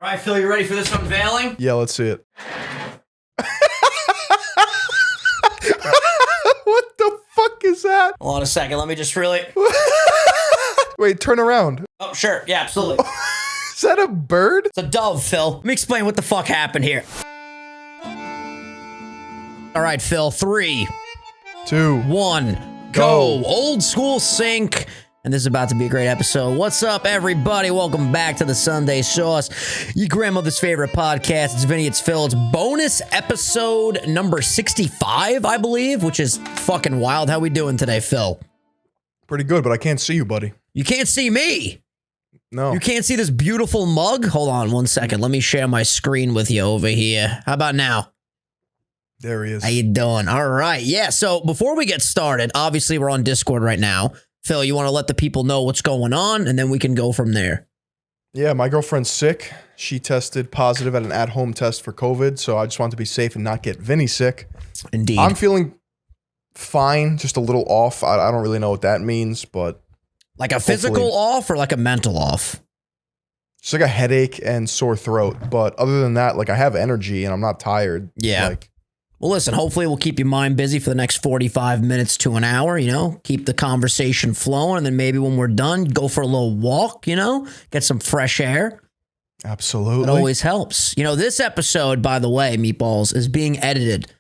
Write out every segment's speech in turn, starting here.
All right, Phil, you ready for this unveiling? Yeah, let's see it. What the fuck is that? Hold on a second. Let me just really... Wait, turn around. Oh, sure. Yeah, absolutely. Is that a bird? It's a dove, Phil. Let me explain what the fuck happened here. All right, Phil. 3, 2, 1, go. Old school sync. And this is about to be a great episode. What's up, everybody? Welcome back to the Sunday Sauce, your grandmother's favorite podcast. It's Vinny, it's Phil. It's bonus episode number 65, I believe, which is fucking wild. How we doing today, Phil? Pretty good, but I can't see you, buddy. You can't see me. No. You can't see this beautiful mug? Hold on one second. Let me share my screen with you over here. How about now? There he is. How you doing? All right. Yeah, so before we get started, obviously we're on Discord right now. Phil, you want to let the people know what's going on, and then we can go from there. Yeah, my girlfriend's sick. She tested positive at an at-home test for COVID, so I just want to be safe and not get Vinny sick. Indeed. I'm feeling fine, just a little off. I don't really know what that means, but... Like a physical off or like a mental off? It's like a headache and sore throat, but other than that, like I have energy and I'm not tired. Yeah. Like, well, listen, hopefully we'll keep your mind busy for the next 45 minutes to an hour, you know, keep the conversation flowing, and then maybe when we're done, go for a little walk, you know, get some fresh air. Absolutely. It always helps. You know, this episode, by the way, Meatballs, is being edited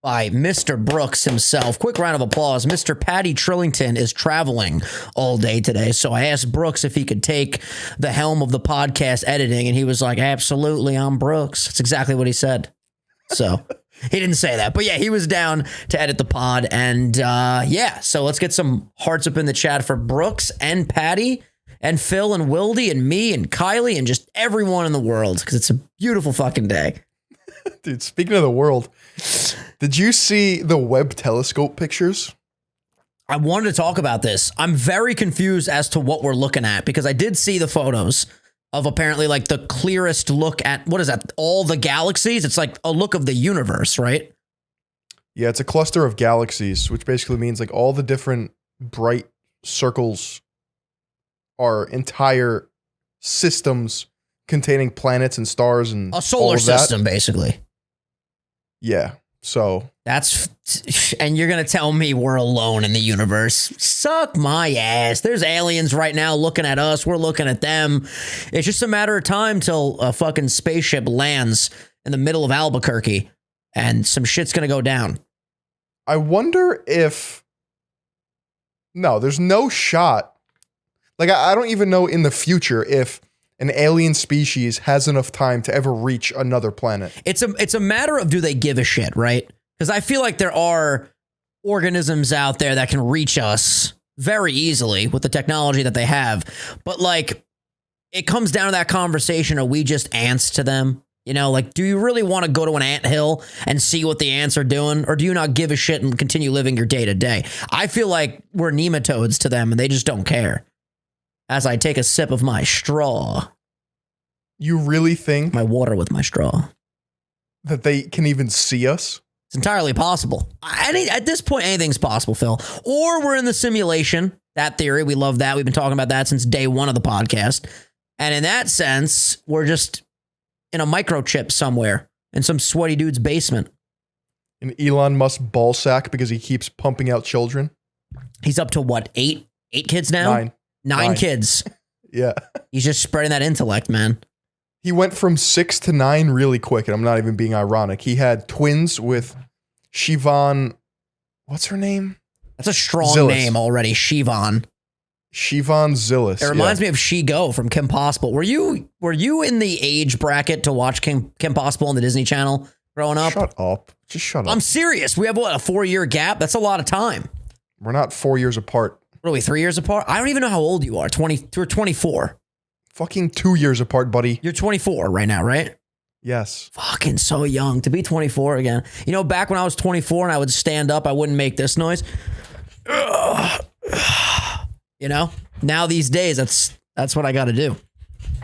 by Mr. Brooks himself. Quick round of applause. Mr. Patty Trillington is traveling all day today, so I asked Brooks if he could take the helm of the podcast editing, and he was like, absolutely, I'm Brooks. That's exactly what he said. So... He didn't say that, but yeah, he was down to edit the pod, and yeah, so let's get some hearts up in the chat for Brooks and Patty and Phil and Wildy and me and Kylie and just everyone in the world, because it's a beautiful fucking day. Dude, speaking of the world, did you see the Webb telescope pictures? I wanted to talk about this. I'm very confused as to what we're looking at, because I did see the photos of apparently like the clearest look at, what is that, all the galaxies? It's like a look of the universe, right? Yeah, it's a cluster of galaxies, which basically means like all the different bright circles are entire systems containing planets and stars and a solar system, basically. Yeah, so and you're going to tell me we're alone in the universe? Suck my ass. There's aliens right now looking at us. We're looking at them. It's just a matter of time till a fucking spaceship lands in the middle of Albuquerque and some shit's going to go down. I wonder if... No, there's no shot. Like, I don't even know in the future if an alien species has enough time to ever reach another planet. It's a matter of, do they give a shit, right? Because I feel like there are organisms out there that can reach us very easily with the technology that they have. But like, it comes down to that conversation. Are we just ants to them? You know, like, do you really want to go to an anthill and see what the ants are doing? Or do you not give a shit and continue living your day to day? I feel like we're nematodes to them and they just don't care. As I take a sip of my straw. You really think my water with my straw. That they can even see us? It's entirely possible. At this point, anything's possible, Phil. Or we're in the simulation. That theory, we love that. We've been talking about that since day one of the podcast. And in that sense, we're just in a microchip somewhere in some sweaty dude's basement. An Elon Musk ball sack because he keeps pumping out children. He's up to what, 8 kids now? 9 kids. Yeah. He's just spreading that intellect, man. He went from 6 to 9 really quick, and I'm not even being ironic. He had twins with Siobhan. What's her name? That's a strong Zillis. name already, Siobhan. Siobhan Zillis. It reminds me of She Go from Kim Possible. Were you in the age bracket to watch Kim Possible on the Disney Channel growing up? Shut up. Just shut up. I'm serious. We have what, a 4-year gap? That's a lot of time. We're not 4 years apart. What are we, 3 years apart? I don't even know how old you are. 20 or 24. Fucking 2 years apart, buddy. You're 24 right now, right? Yes. Fucking so young to be 24 again. You know, back when I was 24 and I would stand up, I wouldn't make this noise. You know, now these days, that's what I got to do.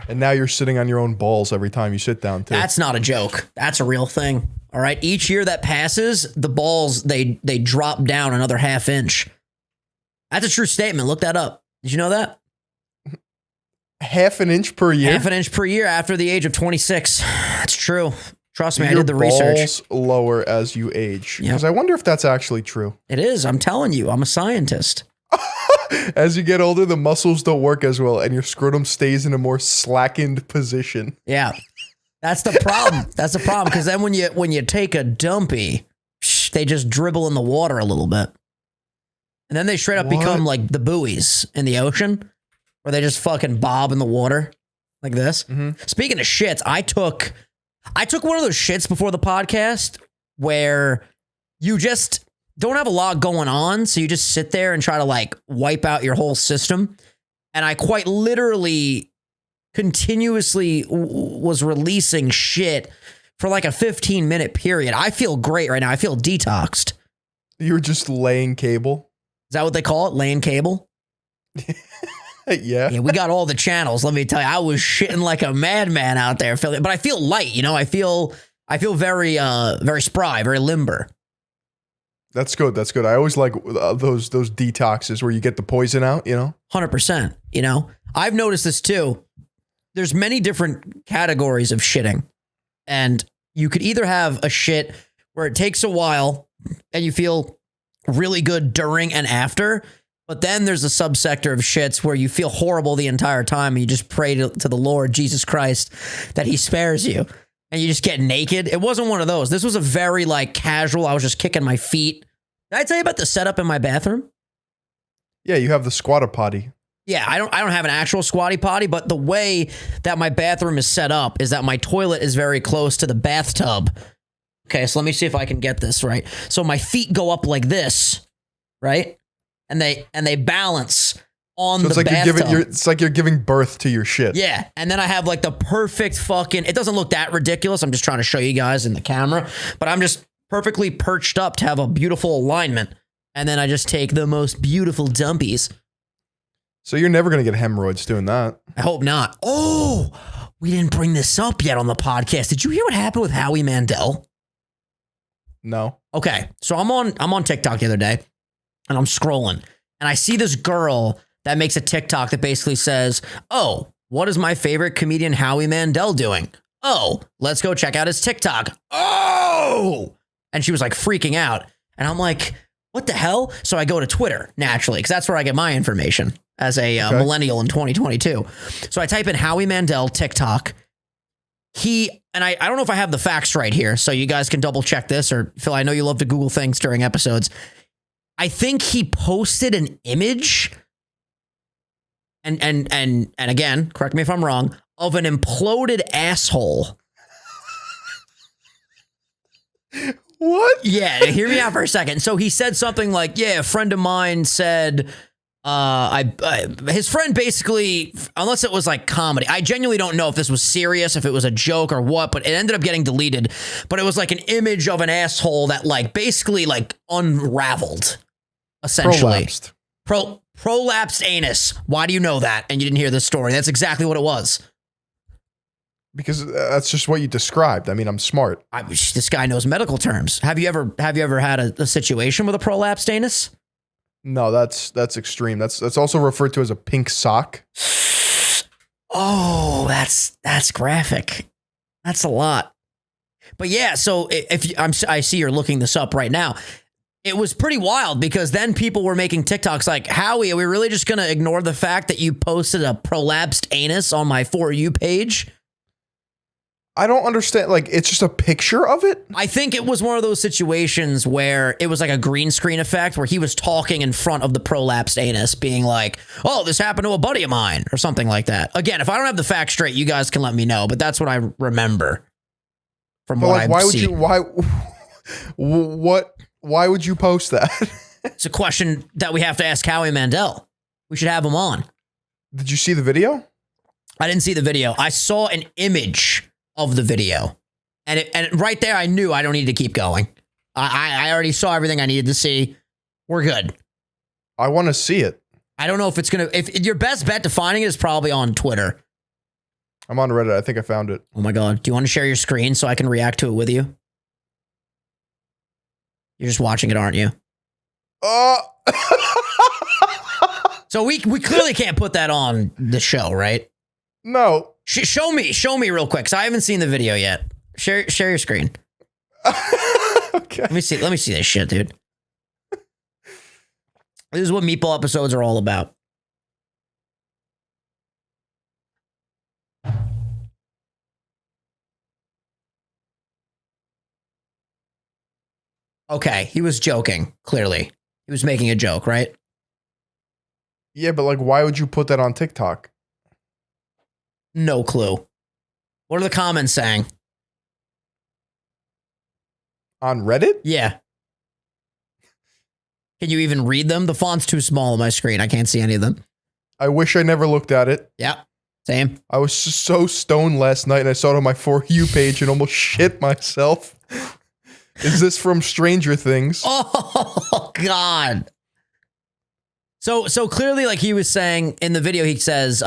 And now you're sitting on your own balls every time you sit down, too. That's not a joke. That's a real thing. All right. Each year that passes, the balls, they drop down another ½ inch. That's a true statement. Look that up. Did you know that? Half an inch per year? Half an inch per year after the age of 26. That's true. Trust me, I Your did the research. balls lower as you age. Because I wonder if that's actually true. It is. I'm telling you. I'm a scientist. As you get older, the muscles don't work as well, and your scrotum stays in a more slackened position. Yeah. That's the problem. That's the problem. Because then when you take a dumpy, they just dribble in the water a little bit. And then they straight up become like the buoys in the ocean, where they just fucking bob in the water like this. Speaking of shits, I took one of those shits before the podcast where you just don't have a lot going on, so you just sit there and try to like wipe out your whole system. And I quite literally continuously was releasing shit for like a 15-minute period. I feel great right now. I feel detoxed. You're just laying cable? Is that what they call it? Laying cable? Yeah. Yeah, we got all the channels. Let me tell you, I was shitting like a madman out there, but I feel light. You know, I feel very very spry, very limber. That's good. That's good. I always like those detoxes where you get the poison out, you know? 100%. You know, I've noticed this too. There's many different categories of shitting. And you could either have a shit where it takes a while and you feel really good during and after. But then there's a subsector of shits where you feel horrible the entire time and you just pray to the Lord Jesus Christ that he spares you. And you just get naked. It wasn't one of those. This was a very like casual. I was just kicking my feet. Did I tell you about the setup in my bathroom? Yeah, you have the squatter potty. Yeah, I don't have an actual squatty potty, but the way that my bathroom is set up is that my toilet is very close to the bathtub. Okay, so let me see if I can get this right. So my feet go up like this, right? And they balance on the bathtub. It's like you're giving birth to your shit. Yeah, and then I have like the perfect fucking, it doesn't look that ridiculous. I'm just trying to show you guys in the camera, but I'm just perfectly perched up to have a beautiful alignment. And then I just take the most beautiful dumpies. So you're never going to get hemorrhoids doing that. I hope not. Oh, we didn't bring this up yet on the podcast. Did you hear what happened with Howie Mandel? No. Okay, so I'm on TikTok the other day, and I'm scrolling, and I see this girl that makes a TikTok that basically says, "Oh, what is my favorite comedian Howie Mandel doing? Oh, let's go check out his TikTok. Oh!" And she was like freaking out, and I'm like, "What the hell?" So I go to Twitter naturally, because that's where I get my information as a millennial in 2022. So I type in Howie Mandel TikTok. And I don't know if I have the facts right here, so you guys can double check this, or Phil, I know you love to Google things during episodes. I think he posted an image, and again, correct me if I'm wrong, of an imploded asshole. What? Yeah, hear me out for a second. So he said something like, yeah, a friend of mine said, his friend basically, unless it was like comedy, I genuinely don't know if this was serious, if it was a joke or what, but it ended up getting deleted. But it was like an image of an asshole that like basically like unraveled, essentially. Prolapsed anus. Why do you know that? And you didn't hear this story. That's exactly what it was. Because that's just what you described. I mean, I'm smart. This guy knows medical terms. Have you ever had a situation with a prolapsed anus? No, that's extreme. That's also referred to as a pink sock. Oh, that's graphic. That's a lot. But yeah, so I see you're looking this up right now. It was pretty wild because then people were making TikToks like, Howie, are we really just going to ignore the fact that you posted a prolapsed anus on my For You page? I don't understand. Like, it's just a picture of it? I think it was one of those situations where it was like a green screen effect where he was talking in front of the prolapsed anus being like, oh, this happened to a buddy of mine or something like that. Again, if I don't have the facts straight, you guys can let me know, but that's what I remember from what I've seen. Why would you post that? It's a question that we have to ask Howie Mandel. We should have him on. Did you see the video? I didn't see the video. I saw an image of the video. And right there, I knew I don't need to keep going. I already saw everything I needed to see. We're good. I want to see it. I don't know if it's going to... If your best bet to finding it is probably on Twitter. I'm on Reddit. I think I found it. Oh my God. Do you want to share your screen so I can react to it with you? You're just watching it, aren't you? So we clearly can't put that on the show, right? No. Show me real quick, because I haven't seen the video yet. Share your screen. Okay. Let me see this shit, dude. This is what meatball episodes are all about. Okay, he was joking, clearly. He was making a joke, right? Yeah, but like, why would you put that on TikTok? No clue. What are the comments saying? On Reddit? Yeah. Can you even read them? The font's too small on my screen. I can't see any of them. I wish I never looked at it. Yeah, same. I was so stoned last night and I saw it on my For You page and almost shit myself. Is this from Stranger Things? Oh, God. So clearly, like he was saying in the video, he says,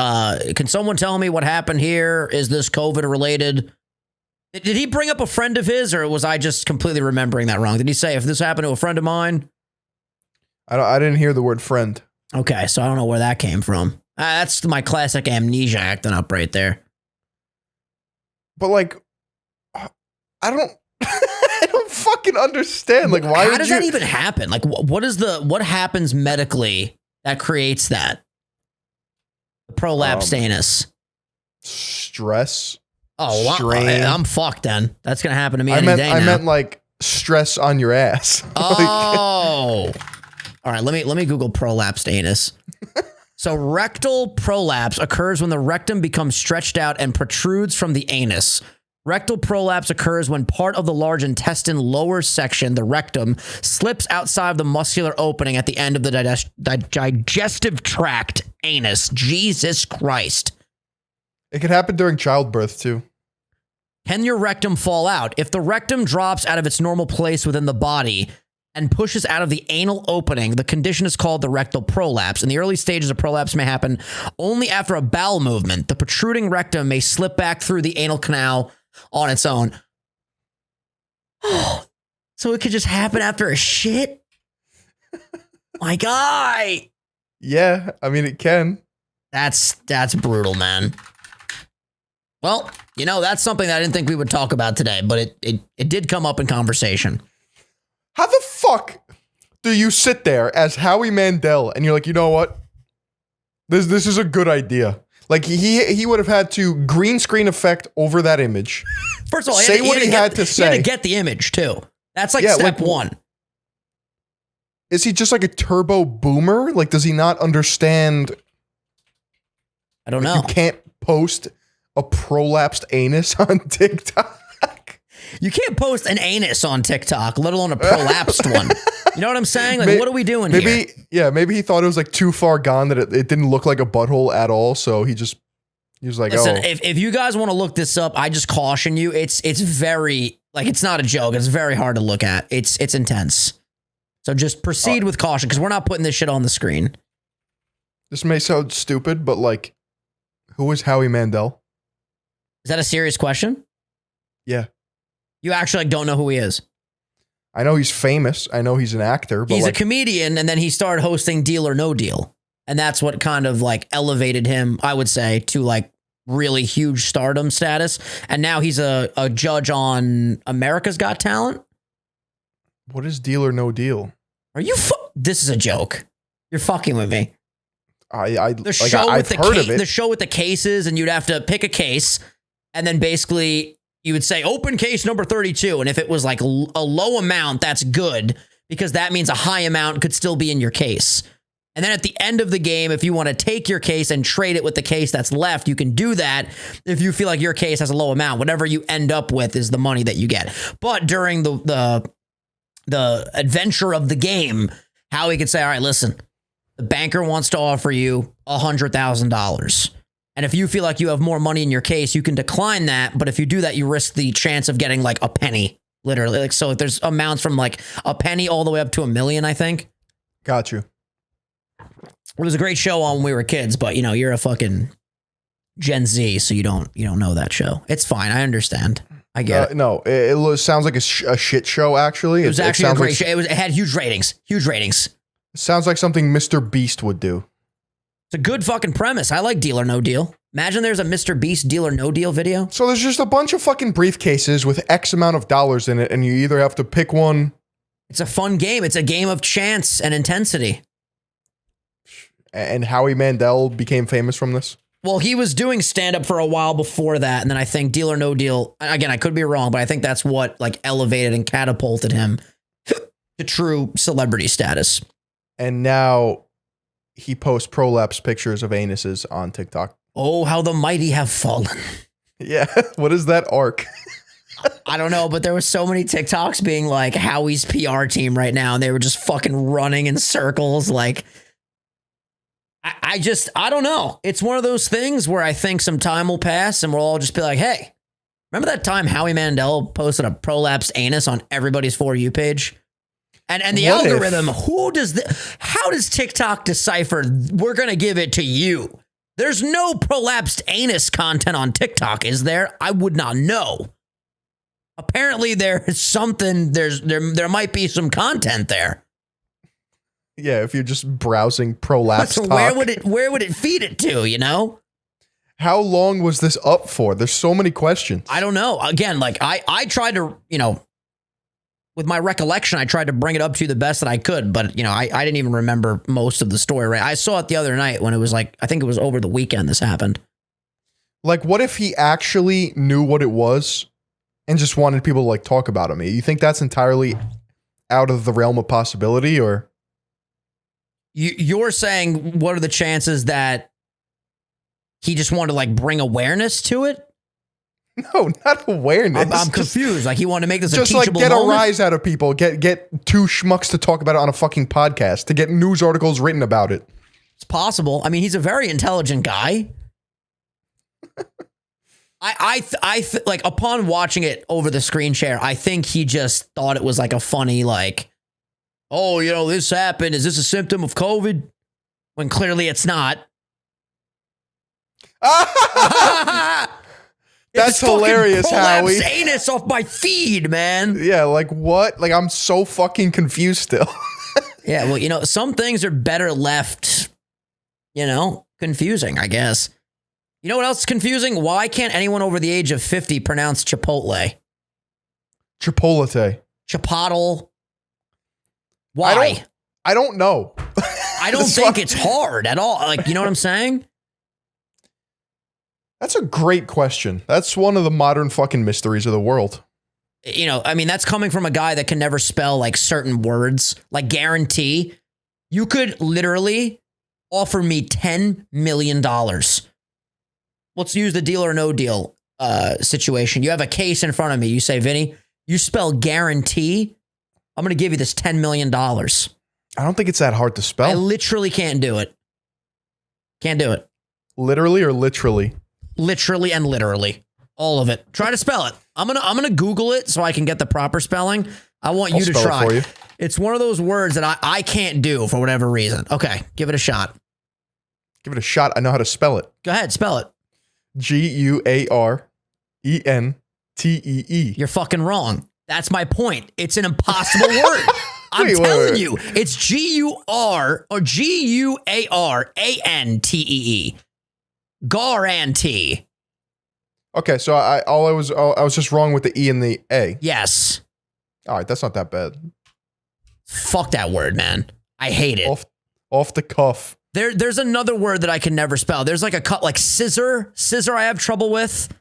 can someone tell me what happened here? Is this COVID related? Did he bring up a friend of his, or was I just completely remembering that wrong? Did he say, if this happened to a friend of mine? I didn't hear the word friend. Okay, so I don't know where that came from. That's my classic amnesia acting up right there. But like, I don't I don't fucking understand. Like, why How does that even happen? Like, what happens medically that creates that? The prolapsed anus. Stress. Oh, well, strain. I'm fucked then. That's going to happen to me any day now. I meant like stress on your ass. Oh. All right, let me Google prolapsed anus. So rectal prolapse occurs when the rectum becomes stretched out and protrudes from the anus. Rectal prolapse occurs when part of the large intestine lower section, the rectum, slips outside of the muscular opening at the end of the digestive tract, anus. Jesus Christ. It could happen during childbirth too. Can your rectum fall out? If the rectum drops out of its normal place within the body and pushes out of the anal opening, the condition is called the rectal prolapse. In the early stages of prolapse may happen only after a bowel movement. The protruding rectum may slip back through the anal canal on its own. So it could just happen after a shit? My guy. Yeah, I mean, it can. That's brutal, man. Well, you know, that's something that I didn't think we would talk about today, but it did come up in conversation. How the fuck do you sit there as Howie Mandel and you're like, you know what? This is a good idea. Like he would have had to green screen effect over that image. First of all, say what he had to say. He had to get the image too. That's like step one. Is he just like a turbo boomer? Like, does he not understand? I don't know. You can't post a prolapsed anus on TikTok. You can't post an anus on TikTok, let alone a prolapsed one. You know what I'm saying? Like, what are we doing here? Yeah, maybe he thought it was like too far gone that it didn't look like a butthole at all. So he was like, listen, oh. If you guys want to look this up, I just caution you. It's very, like, it's not a joke. It's very hard to look at. It's intense. So just proceed with caution, because we're not putting this shit on the screen. This may sound stupid, but like, who is Howie Mandel? Is that a serious question? Yeah. You actually don't know who he is? I know he's famous. I know he's an actor. But he's a comedian, and then he started hosting Deal or No Deal. And that's what kind of like elevated him, I would say, to like really huge stardom status. And now he's a judge on America's Got Talent. What is Deal or No Deal? Are you? This is a joke. You're fucking with me. The show with the cases, and you'd have to pick a case, and then basically you would say open case number 32, and if it was like a low amount, that's good, because that means a high amount could still be in your case. And then at the end of the game, if you want to take your case and trade it with the case that's left, you can do that if you feel like your case has a low amount. Whatever you end up with is the money that you get. But during the adventure of the game, Howie could say, all right, listen, the banker wants to offer you $100,000. And if you feel like you have more money in your case, you can decline that. But if you do that, you risk the chance of getting like a penny, literally. Like, so if there's amounts from like a penny all the way up to $1 million, I think. Got you. It was a great show on when we were kids, but you know, you're a fucking Gen Z, so you don't know that show. It's fine. I understand. I get it. No, it sounds like a shit show, actually. It was actually a great show. It had huge ratings. Huge ratings. It sounds like something Mr. Beast would do. It's a good fucking premise. I like Deal or No Deal. Imagine there's a Mr. Beast Deal or No Deal video. So there's just a bunch of fucking briefcases with X amount of dollars in it, and you either have to pick one. It's a fun game. It's a game of chance and intensity. And Howie Mandel became famous from this? Well, he was doing stand-up for a while before that, and then I think Deal or No Deal, again, I could be wrong, but I think that's what like elevated and catapulted him to true celebrity status. And now he posts prolapse pictures of anuses on TikTok. Oh, how the mighty have fallen. Yeah, what is that arc? I don't know, but there were so many TikToks being like Howie's PR team right now, and they were just fucking running in circles. Like, I don't know. It's one of those things where I think some time will pass and we'll all just be like, hey, remember that time Howie Mandel posted a prolapsed anus on everybody's For You page? And the What algorithm, how does TikTok decipher we're going to give it to you? There's no prolapsed anus content on TikTok, is there? I would not know. Apparently there's something, there might be some content there. Yeah, if you're just browsing prolapse So talk. where would it feed it to, you know? How long was this up for? There's so many questions. I don't know. Again, like I tried to, you know, with my recollection, I tried to bring it up to you the best that I could, but you know, I didn't even remember most of the story, right? I saw it the other night when it was like, I think it was over the weekend this happened. Like, what if he actually knew what it was and just wanted people to like talk about him? You think that's entirely out of the realm of possibility, or? You're saying, what are the chances that he just wanted to like bring awareness to it? No, not awareness. I'm confused. Like he wanted to make this just a teachable like get moment? a rise out of people. Get two schmucks to talk about it on a fucking podcast, to get news articles written about it. It's possible. I mean, he's a very intelligent guy. I like upon watching it over the screen share, I think he just thought it was like a funny like, oh, you know, this happened. Is this a symptom of COVID? When clearly it's not. That's hilarious, Howie. Anus off my feed, man. Yeah, like what? Like I'm so fucking confused still. Yeah, well, you know, some things are better left, you know, confusing, I guess. You know what else is confusing? Why can't anyone over the age of 50 pronounce Chipotle? Chipotle. Chipotle. Why? I don't know. I don't think it's hard at all. Like, you know what I'm saying? That's a great question. That's one of the modern fucking mysteries of the world. You know, I mean, that's coming from a guy that can never spell like certain words, like guarantee. You could literally offer me $10 million. Let's use the Deal or No Deal situation. You have a case in front of me. You say, Vinny, you spell guarantee. I'm going to give you this $10 million. I don't think it's that hard to spell. I literally can't do it. Can't do it. Literally or literally? Literally and literally. All of it. Try to spell it. I'm gonna Google it so I can get the proper spelling. I want you to try. It for you. It's one of those words that I can't do for whatever reason. Okay, give it a shot. Give it a shot. I know how to spell it. Go ahead, spell it. Guarentee. You're fucking wrong. That's my point. It's an impossible word. I'm telling you, it's G-U-R or G-U-A-R-A-N-T-E-E. Guarantee. Okay, so I was just wrong with the E and the A. Yes. All right, that's not that bad. Fuck that word, man. I hate it. Off the cuff. There's another word that I can never spell. There's like a cut, like scissor. Scissor I have trouble with.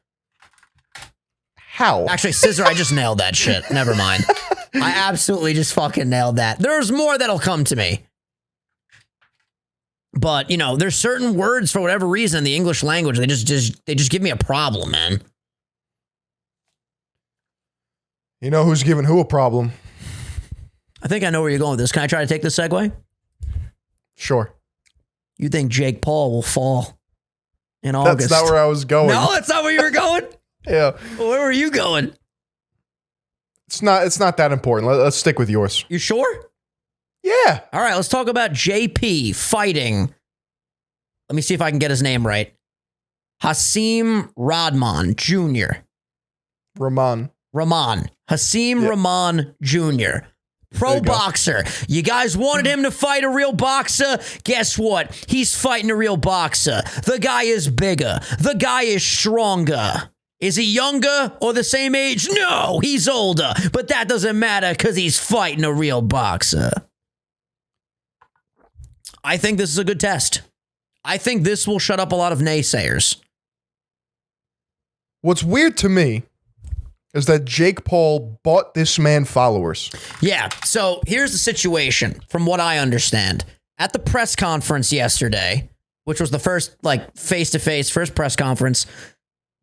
How? Actually, scissor, I just nailed that shit. Never mind. I absolutely just fucking nailed that. There's more that'll come to me. But, you know, there's certain words for whatever reason in the English language, they just give me a problem, man. You know who's giving who a problem? I think I know where you're going with this. Can I try to take this segue? Sure. You think Jake Paul will fall in August? That's not where I was going. No, that's not where you were going? Yeah. Where were you going? It's not that important. Let's stick with yours. You sure? Yeah. All right, let's talk about JP fighting. Let me see if I can get his name right. Hasim Rahman Jr. Rahman. Hasim Rahman Jr. Pro boxer. You guys wanted him to fight a real boxer? Guess what? He's fighting a real boxer. The guy is bigger. The guy is stronger. Is he younger or the same age? No, he's older. But that doesn't matter because he's fighting a real boxer. I think this is a good test. I think this will shut up a lot of naysayers. What's weird to me is that Jake Paul bought this man followers. Yeah, so here's the situation, from what I understand. At the press conference yesterday, which was the first, like, face-to-face, first press conference,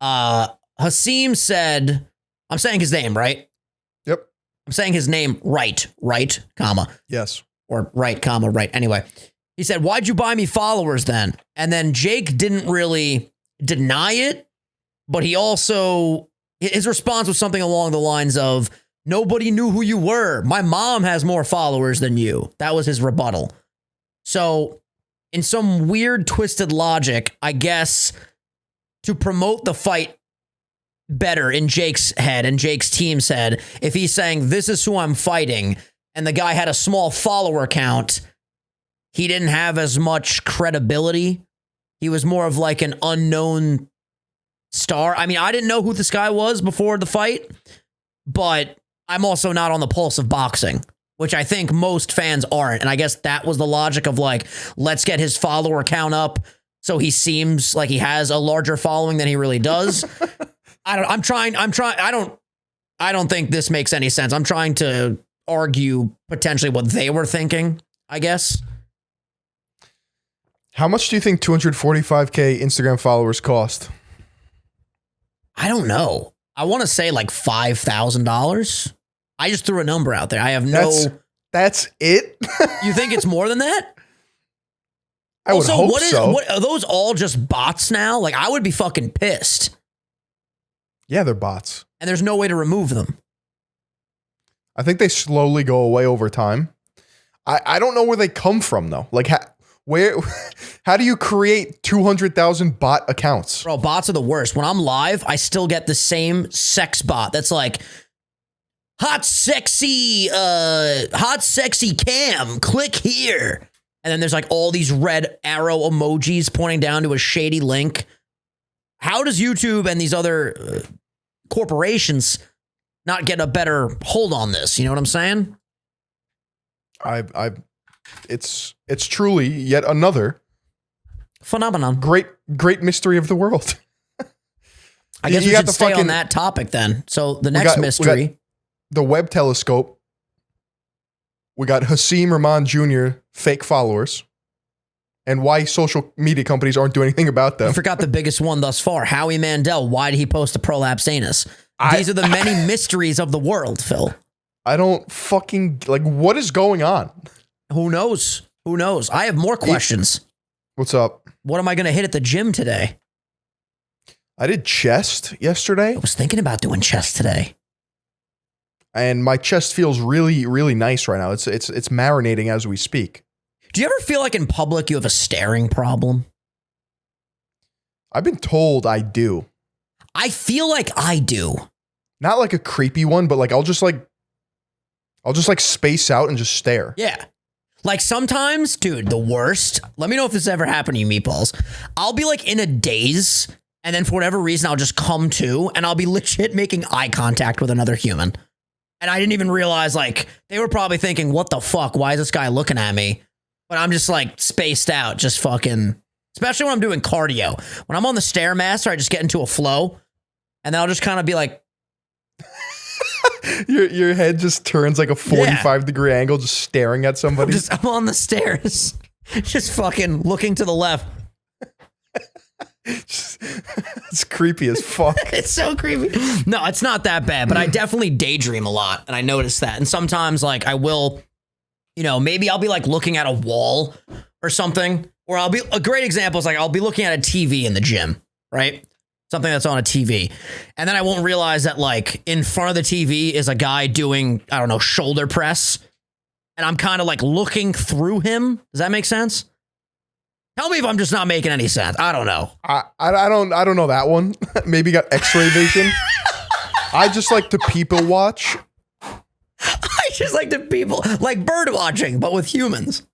Hasim said, I'm saying his name, right? Yep. I'm saying his name right, comma. Yes. Or right, comma, right. Anyway, he said, why'd you buy me followers then? And then Jake didn't really deny it, but he also... His response was something along the lines of, nobody knew who you were. My mom has more followers than you. That was his rebuttal. So, in some weird, twisted logic, I guess, to promote the fight better in Jake's head and Jake's team's head, if he's saying, this is who I'm fighting, and the guy had a small follower count, he didn't have as much credibility. He was more of like an unknown star. I mean, I didn't know who this guy was before the fight, but I'm also not on the pulse of boxing, which I think most fans aren't. And I guess that was the logic of like, let's get his follower count up so he seems like he has a larger following than he really does. I don't think this makes any sense. I'm trying to argue potentially what they were thinking, I guess. How much do you think 245K Instagram followers cost? I don't know. I want to say like $5,000. I just threw a number out there. I have no... That's it? You think it's more than that? I would hope so. What, are those all just bots now? Like, I would be fucking pissed. Yeah, they're bots. And there's no way to remove them. I think they slowly go away over time. I don't know where they come from, though. Like, how do you create 200,000 bot accounts? Bro, bots are the worst. When I'm live, I still get the same sex bot that's like, hot sexy cam, click here. And then there's like all these red arrow emojis pointing down to a shady link. How does YouTube and these other corporations not get a better hold on this? You know what I'm saying? It's truly yet another phenomenon. Great mystery of the world. I guess we should stay on that topic then. So the next mystery. We got the Webb telescope. We got Hasim Rahman Jr. fake followers. And why social media companies aren't doing anything about them. I forgot the biggest one thus far. Howie Mandel. Why did he post a prolapsed anus? These are the many mysteries of the world, Phil. I don't fucking... Like, what is going on? Who knows? Who knows? I have more questions. What's up? What am I going to hit at the gym today? I did chest yesterday. I was thinking about doing chest today. And my chest feels really, really nice right now. It's marinating as we speak. Do you ever feel like in public you have a staring problem? I've been told I do. I feel like I do. Not like a creepy one, but like I'll just space out and just stare. Yeah. Like sometimes, dude, the worst. Let me know if this ever happened to you, meatballs. I'll be like in a daze, and then for whatever reason, I'll just come to, and I'll be legit making eye contact with another human. And I didn't even realize, like, they were probably thinking, what the fuck? Why is this guy looking at me? But I'm just like spaced out, just fucking, especially when I'm doing cardio. When I'm on the Stairmaster, I just get into a flow, and then I'll just kind of be like, Your head just turns like a 45-degree angle, just staring at somebody. I'm on the stairs, just fucking looking to the left. It's creepy as fuck. It's so creepy. No, it's not that bad, but I definitely daydream a lot, and I notice that. And sometimes, like, I will, you know, maybe I'll be like looking at a wall or something, or I'll be, a great example is like I'll be looking at a TV in the gym, right? Something that's on a TV. And then I won't realize that like in front of the TV is a guy doing, I don't know, shoulder press. And I'm kind of like looking through him. Does that make sense? Tell me if I'm just not making any sense. I don't know. I don't know that one. Maybe got X-ray vision. I just like to people watch. I It's just like the people, like bird watching, but with humans.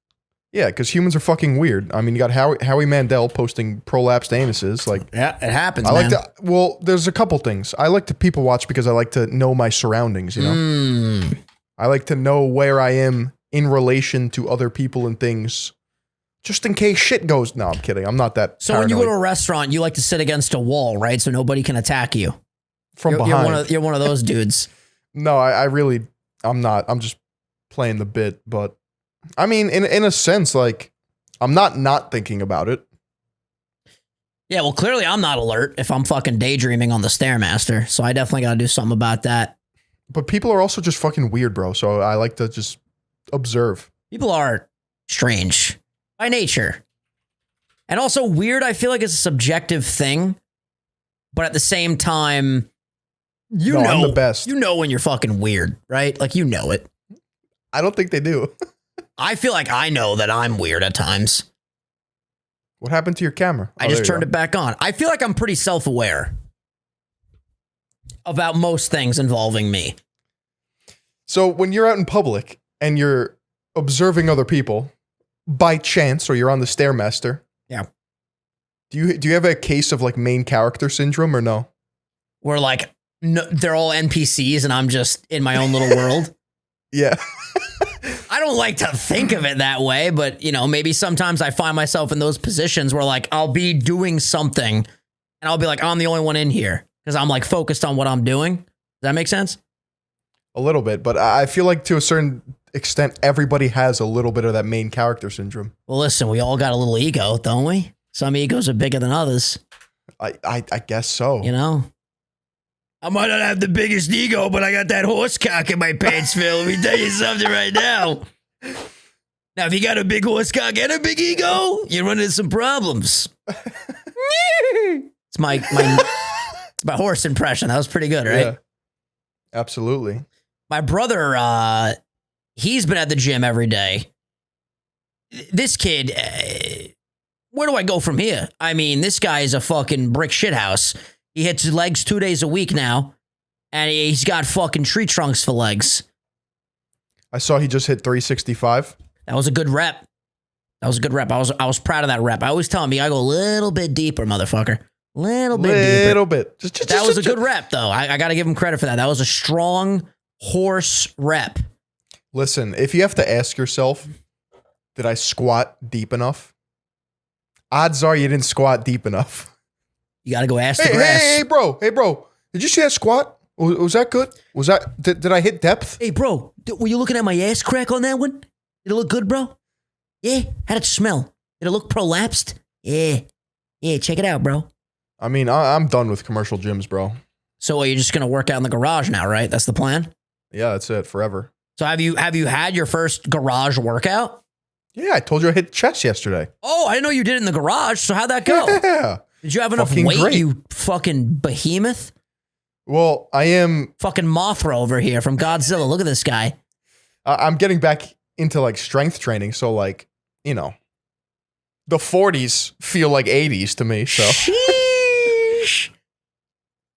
Yeah, because humans are fucking weird. I mean, you got Howie Mandel posting prolapsed anuses. Like, yeah, it happens. I like to. Well, there's a couple things. I like to people watch because I like to know my surroundings. You know, I like to know where I am in relation to other people and things, just in case shit goes. No, I'm kidding. I'm not that. So paranoid. when you go to a restaurant, you like to sit against a wall, right? So nobody can attack you from behind. You're one of those dudes. No, I really, I'm not. I'm just playing the bit, but. I mean, in a sense, like, I'm not thinking about it. Yeah, well, clearly I'm not alert if I'm fucking daydreaming on the Stairmaster, so I definitely got to do something about that. But people are also just fucking weird, bro, so I like to just observe. People are strange by nature. And also weird, I feel like it's a subjective thing, but at the same time, you know, I'm the best. You know when you're fucking weird, right? Like, you know it. I don't think they do. I feel like I know that I'm weird at times. What happened to your camera? I just turned it back on. I feel like I'm pretty self-aware about most things involving me. So when you're out in public and you're observing other people by chance, or you're on the Stairmaster. Yeah. Do you have a case of like main character syndrome or no? Where like no, they're all NPCs and I'm just in my own little world. Yeah. I don't like to think of it that way, but you know, maybe sometimes I find myself in those positions where like I'll be doing something and I'll be like, I'm the only one in here because I'm like focused on what I'm doing. Does that make sense? A little bit, but I feel like to a certain extent, everybody has a little bit of that main character syndrome. Well, listen, we all got a little ego, don't we? Some egos are bigger than others. I guess so. You know? I might not have the biggest ego, but I got that horse cock in my pants, Phil. Let me tell you something right now. Now, if you got a big horse cock and a big ego, you're running into some problems. It's my horse impression. That was pretty good, right? Yeah, absolutely. My brother, he's been at the gym every day. This kid, where do I go from here? I mean, this guy is a fucking brick shithouse. He hits his legs 2 days a week now, and he's got fucking tree trunks for legs. I saw he just hit 365. That was a good rep. I was proud of that rep. I always tell him, I go a little bit deeper, motherfucker. Little bit. That was a good rep, though. I got to give him credit for that. That was a strong horse rep. Listen, if you have to ask yourself, did I squat deep enough? Odds are you didn't squat deep enough. You got to go ask the grass. Hey, bro. Did you see that squat? Was that good? Was that, did I hit depth? Hey, bro, were you looking at my ass crack on that one? Did it look good, bro? Yeah. How'd it smell? Did it look prolapsed? Yeah. Yeah, check it out, bro. I mean, I'm done with commercial gyms, bro. So you're just going to work out in the garage now, right? That's the plan? Yeah, that's it. Forever. So have you had your first garage workout? Yeah, I told you I hit chest yesterday. Oh, I didn't know you did it in the garage. So how'd that go? Yeah. Did you have enough weight, great. you fucking behemoth? Well, I am... Fucking Mothra over here from Godzilla. Look at this guy. I'm getting back into like strength training. So like, you know, the 40s feel like 80s to me. So Sheesh.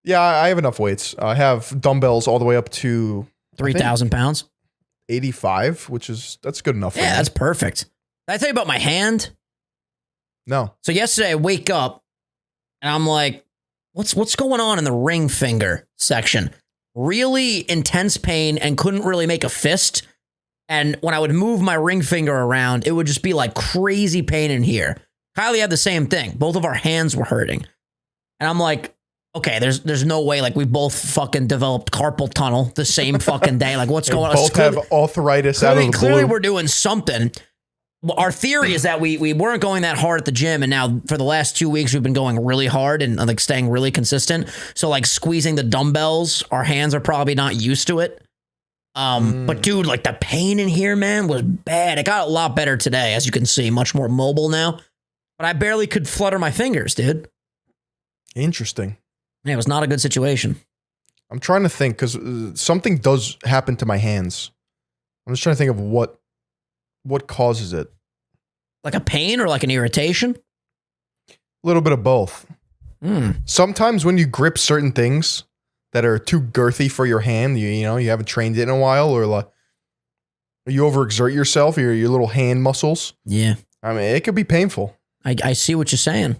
Yeah, I have enough weights. I have dumbbells all the way up to 3,000 pounds. 85, that's good enough for me. Yeah, that's perfect. Did I tell you about my hand? No. So yesterday I wake up and I'm like, what's going on in the ring finger section? Really intense pain and couldn't really make a fist. And when I would move my ring finger around, it would just be like crazy pain in here. Kylie had the same thing. Both of our hands were hurting. And I'm like, okay, there's no way. Like, we both fucking developed carpal tunnel the same fucking day. Like, what's going on? Both have arthritis out of the blue. Clearly we're doing something. Well, our theory is that we weren't going that hard at the gym, and now for the last 2 weeks we've been going really hard and like staying really consistent. So like squeezing the dumbbells, our hands are probably not used to it. But dude, like the pain in here, man, was bad. It got a lot better today, as you can see, much more mobile now. But I barely could flutter my fingers, dude. Interesting. Yeah, it was not a good situation. I'm trying to think because something does happen to my hands. I'm just trying to think of what causes it. Like a pain or like an irritation? A little bit of both. Sometimes when you grip certain things that are too girthy for your hand, you know, you haven't trained it in a while, or like, You overexert yourself, your little hand muscles. Yeah. I mean, it could be painful. I see what you're saying.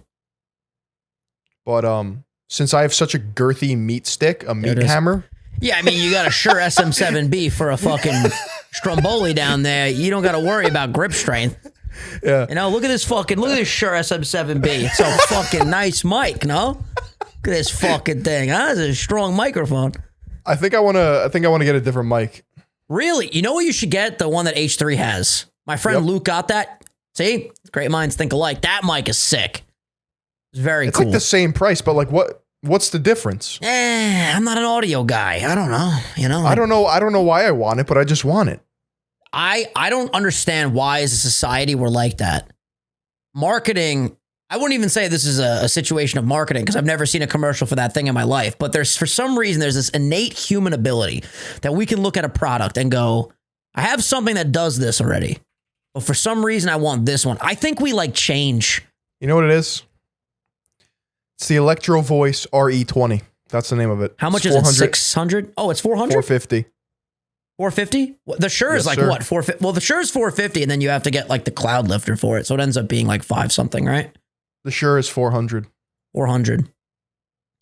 But since I have such a girthy meat stick, a meat hammer. Yeah, I mean, you got a Shure SM7B for a fucking Stromboli down there. You don't got to worry about grip strength. Yeah. You know, look at this Shure SM7B. It's a fucking nice mic, no? Look at this fucking thing, huh? It's a strong microphone. I think I want to get a different mic. Really? You know what you should get? The one that H3 has. My friend Luke got that. See? Great minds think alike. That mic is sick. It's very cool. It's like the same price, but like what's the difference? I'm not an audio guy. I don't know. You know? I don't know why I want it, but I just want it. I don't understand why as a society we're like that. Marketing, I wouldn't even say this is a situation of marketing because I've never seen a commercial for that thing in my life. But for some reason, there's this innate human ability that we can look at a product and go, I have something that does this already. But for some reason, I want this one. I think we like change. You know what it is? It's the Electro Voice RE20. That's the name of it. How much is it? 600? Oh, it's 400? 450. 450? The Shure is like what? 450? Well, the Shure is 450, and then you have to get like the cloud lifter for it. So it ends up being like 5 something, right? The Shure is 400. 400.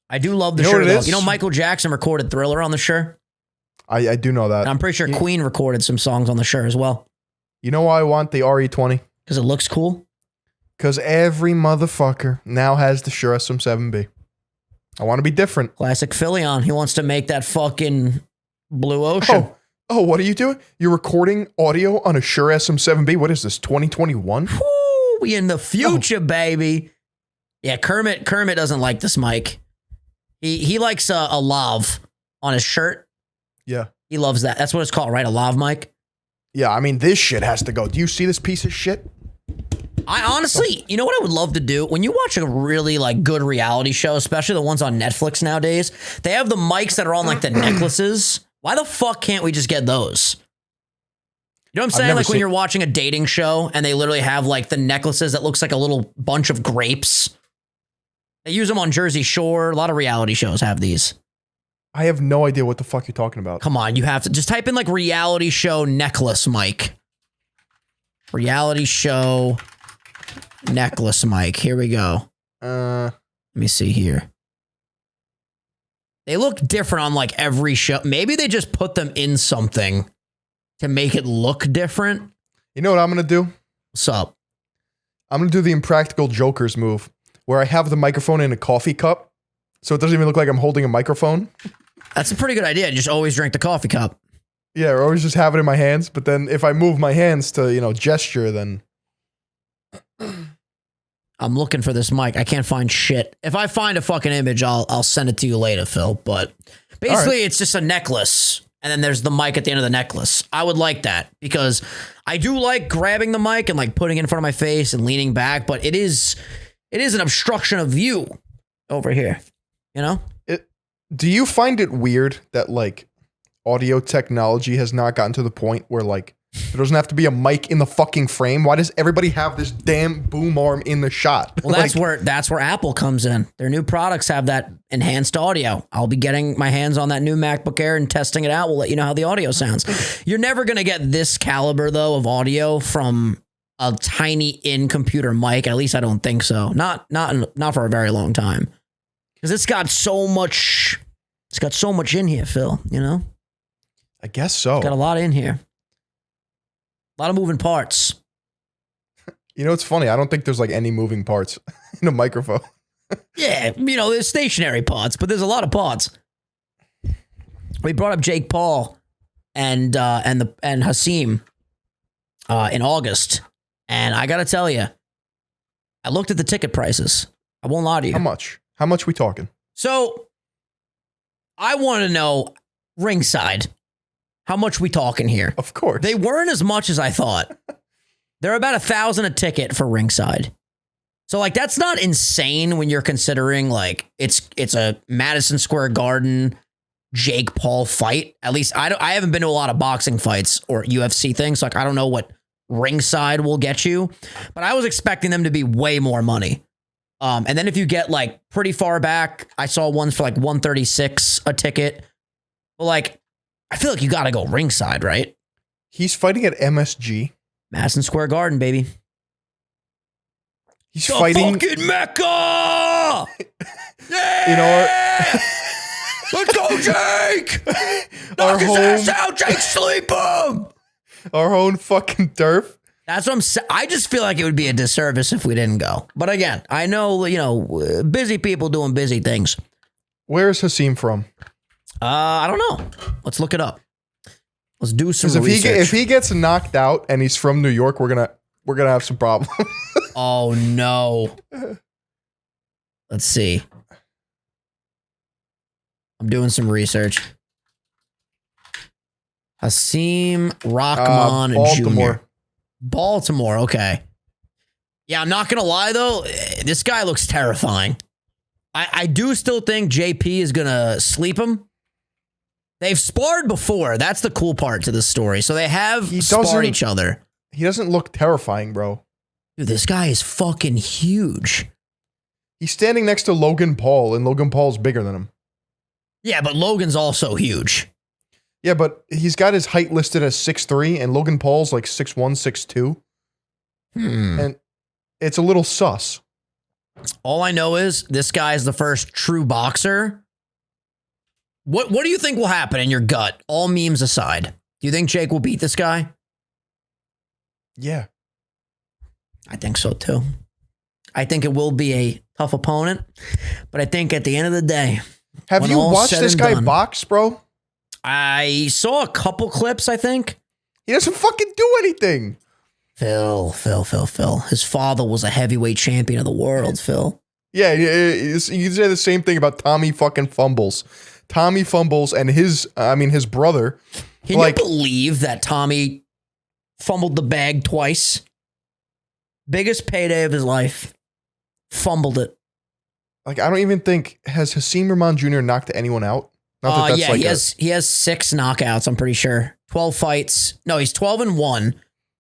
I do love the Shure. You know, Michael Jackson recorded Thriller on the Shure. I do know that. And I'm pretty sure Queen recorded some songs on the Shure as well. You know why I want the RE20? Because it looks cool. Because every motherfucker now has the Shure SM7B. I want to be different. Classic Phillion. He wants to make that fucking blue ocean. Oh, what are you doing? You're recording audio on a Shure SM7B? What is this, 2021? Woo, we in the future, baby. Yeah, Kermit doesn't like this mic. He likes a lav on his shirt. Yeah. He loves that. That's what it's called, right? A lav mic? Yeah, I mean, this shit has to go. Do you see this piece of shit? I honestly, you know what I would love to do? When you watch a really like good reality show, especially the ones on Netflix nowadays, they have the mics that are on like the necklaces. Why the fuck can't we just get those? You know what I'm saying? Like when you're watching a dating show and they literally have like the necklaces that looks like a little bunch of grapes. They use them on Jersey Shore. A lot of reality shows have these. I have no idea what the fuck you're talking about. Come on, you have to just type in like reality show necklace mic. Reality show necklace mic. Here we go. Let me see here. They look different on like every show. Maybe they just put them in something to make it look different. You know what I'm going to do? What's up? I'm going to do the Impractical Jokers move where I have the microphone in a coffee cup so it doesn't even look like I'm holding a microphone. That's a pretty good idea. Just always drink the coffee cup. Yeah, or always just have it in my hands. But then if I move my hands to, gesture, then... I'm looking for this mic. I can't find shit. If I find a fucking image, I'll send it to you later, Phil. But basically, It's just a necklace, and then there's the mic at the end of the necklace. I would like that because I do like grabbing the mic and like putting it in front of my face and leaning back. But it is an obstruction of view over here. You know? Do you find it weird that like audio technology has not gotten to the point where like there doesn't have to be a mic in the fucking frame? Why does everybody have this damn boom arm in the shot? Well, that's where Apple comes in. Their new products have that enhanced audio. I'll be getting my hands on that new MacBook Air and testing it out. We'll let you know how the audio sounds. You're never going to get this caliber though of audio from a tiny in-computer mic. At least I don't think so. Not for a very long time. Because it's got so much in here, Phil, you know? I guess so. It's got a lot in here. A lot of moving parts. You know, it's funny. I don't think there's like any moving parts in a microphone. Yeah, there's stationary parts, but there's a lot of parts. We brought up Jake Paul and Hasim in August, and I gotta tell you, I looked at the ticket prices. I won't lie to you. How much? How much we talking? So, I want to know ringside. How much we talking here? Of course. They weren't as much as I thought. They're about $1,000 a ticket for ringside. So like that's not insane when you're considering like it's a Madison Square Garden Jake Paul fight. At least I haven't been to a lot of boxing fights or UFC things. Like I don't know what ringside will get you, but I was expecting them to be way more money. And then if you get like pretty far back, I saw ones for like $136 a ticket. But like I feel like you got to go ringside, right? He's fighting at MSG. Madison Square Garden, baby. He's the fighting fucking Mecca. Yeah! in our Let's go, Jake! Knock his ass out, Jake, sleep him! Our own fucking turf. That's what I'm saying. I just feel like it would be a disservice if we didn't go. But again, I know, you know, busy people doing busy things. Where is Hasim from? I don't know. Let's look it up. Let's do some research. If he gets knocked out and he's from New York, we're gonna have some problems. Oh no. Let's see. I'm doing some research. Hasim Rahman Jr. Baltimore, okay. Yeah, I'm not going to lie, though. This guy looks terrifying. I do still think JP is going to sleep him. They've sparred before. That's the cool part to this story. So they have sparred each other. He doesn't look terrifying, bro. Dude, this guy is fucking huge. He's standing next to Logan Paul, and Logan Paul's bigger than him. Yeah, but Logan's also huge. Yeah, but he's got his height listed as 6'3", and Logan Paul's like 6'1", 6'2". And it's a little sus. All I know is this guy is the first true boxer. What do you think will happen in your gut? All memes aside. Do you think Jake will beat this guy? Yeah. I think so too. I think it will be a tough opponent, but I think at the end of the day, have you watched this guy box, bro? I saw a couple clips, I think. He doesn't fucking do anything. Phil. His father was a heavyweight champion of the world, Phil. Yeah, you can say the same thing about Tommy fucking Fumbles. Tommy Fumbles and his brother. Can you believe that Tommy fumbled the bag twice? Biggest payday of his life. Fumbled it. Like, I don't even think, has Hasim Rahman Jr. knocked anyone out? Not that that's he has 6 knockouts, I'm pretty sure. 12 fights. No, he's 12-1.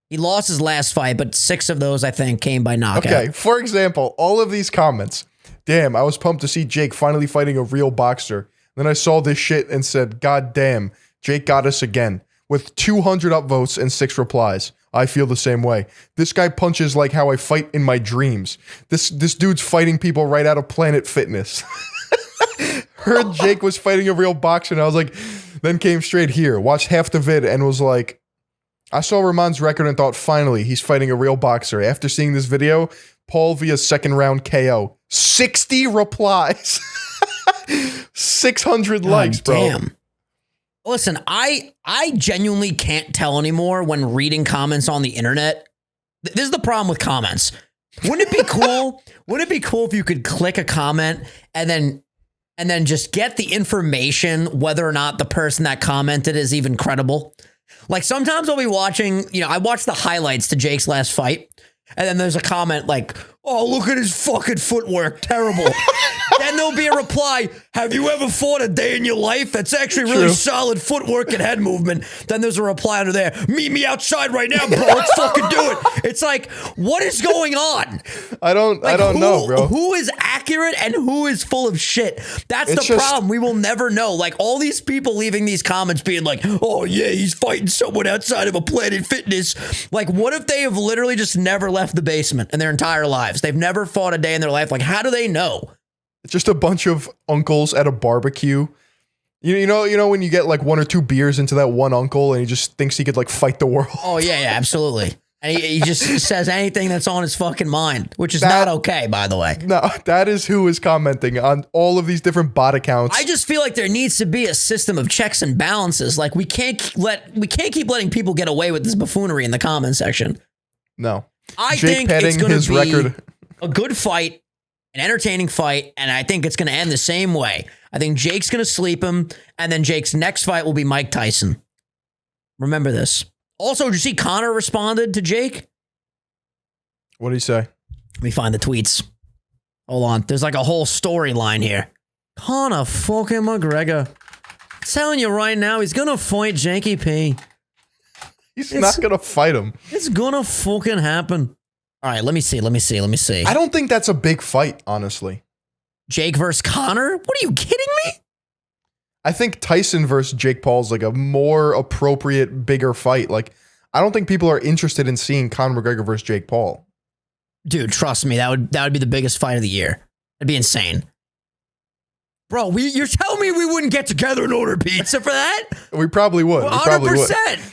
He lost his last fight, but 6 of those, I think, came by knockout. Okay, for example, all of these comments. Damn, I was pumped to see Jake finally fighting a real boxer. Then I saw this shit and said, God damn, Jake got us again. With 200 upvotes and 6 replies. I feel the same way. This guy punches like how I fight in my dreams. This dude's fighting people right out of Planet Fitness. Heard Jake was fighting a real boxer, and I was like, then came straight here, watched half the vid, and was like, I saw Rahman's record and thought, finally, he's fighting a real boxer. After seeing this video, Paul via second round KO. 60 replies. 600 likes, bro. Damn. Listen, I genuinely can't tell anymore when reading comments on the internet. This is the problem with comments. Wouldn't it be cool? Wouldn't it be cool if you could click a comment and then just get the information whether or not the person that commented is even credible? Like sometimes I'll be watching, I watch the highlights to Jake's last fight, and then there's a comment like, oh, look at his fucking footwork. Terrible. Then there'll be a reply. Have you ever fought a day in your life? That's actually really solid footwork and head movement. Then there's a reply under there. Meet me outside right now, bro. Let's fucking do it. It's like, what is going on? I don't know, bro. Who is accurate and who is full of shit? That's the problem. We will never know. Like all these people leaving these comments being like, oh yeah, he's fighting someone outside of a Planet Fitness. Like what if they have literally just never left the basement in their entire lives? They've never fought a day in their life. Like how do they know? It's just a bunch of uncles at a barbecue. You know when you get like 1 or 2 beers into that one uncle and he just thinks he could like fight the world. Oh yeah, absolutely. And he just says anything that's on his fucking mind, which is not okay, by the way. No, that is who is commenting on all of these different bot accounts. I just feel like there needs to be a system of checks and balances. Like we can't keep letting people get away with this buffoonery in the comment section. No. I think it's going to be a good fight. An entertaining fight, and I think it's going to end the same way. I think Jake's going to sleep him, and then Jake's next fight will be Mike Tyson. Remember this. Also, did you see Conor responded to Jake? What did he say? Let me find the tweets. Hold on. There's like a whole storyline here. Conor fucking McGregor. I'm telling you right now, he's going to fight Jakey P. He's not going to fight him. It's going to fucking happen. All right, let me see. I don't think that's a big fight, honestly. Jake versus Conor? What are you kidding me? I think Tyson versus Jake Paul is like a more appropriate, bigger fight. Like, I don't think people are interested in seeing Conor McGregor versus Jake Paul. Dude, trust me, that would be the biggest fight of the year. It'd be insane. Bro, you're telling me we wouldn't get together and order pizza for that? We probably would. 100%.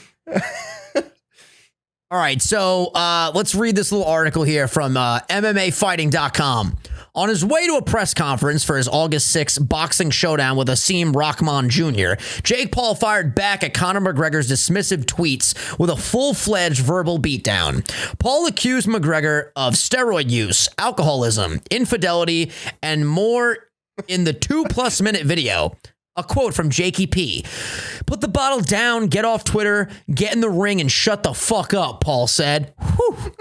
All right, so let's read this little article here from MMAfighting.com. On his way to a press conference for his August 6th boxing showdown with Asim Rahman Jr., Jake Paul fired back at Conor McGregor's dismissive tweets with a full-fledged verbal beatdown. Paul accused McGregor of steroid use, alcoholism, infidelity, and more in the 2+ minute video. A quote from Jakey P. "Put the bottle down, get off Twitter, get in the ring, and shut the fuck up," Paul said. Whew.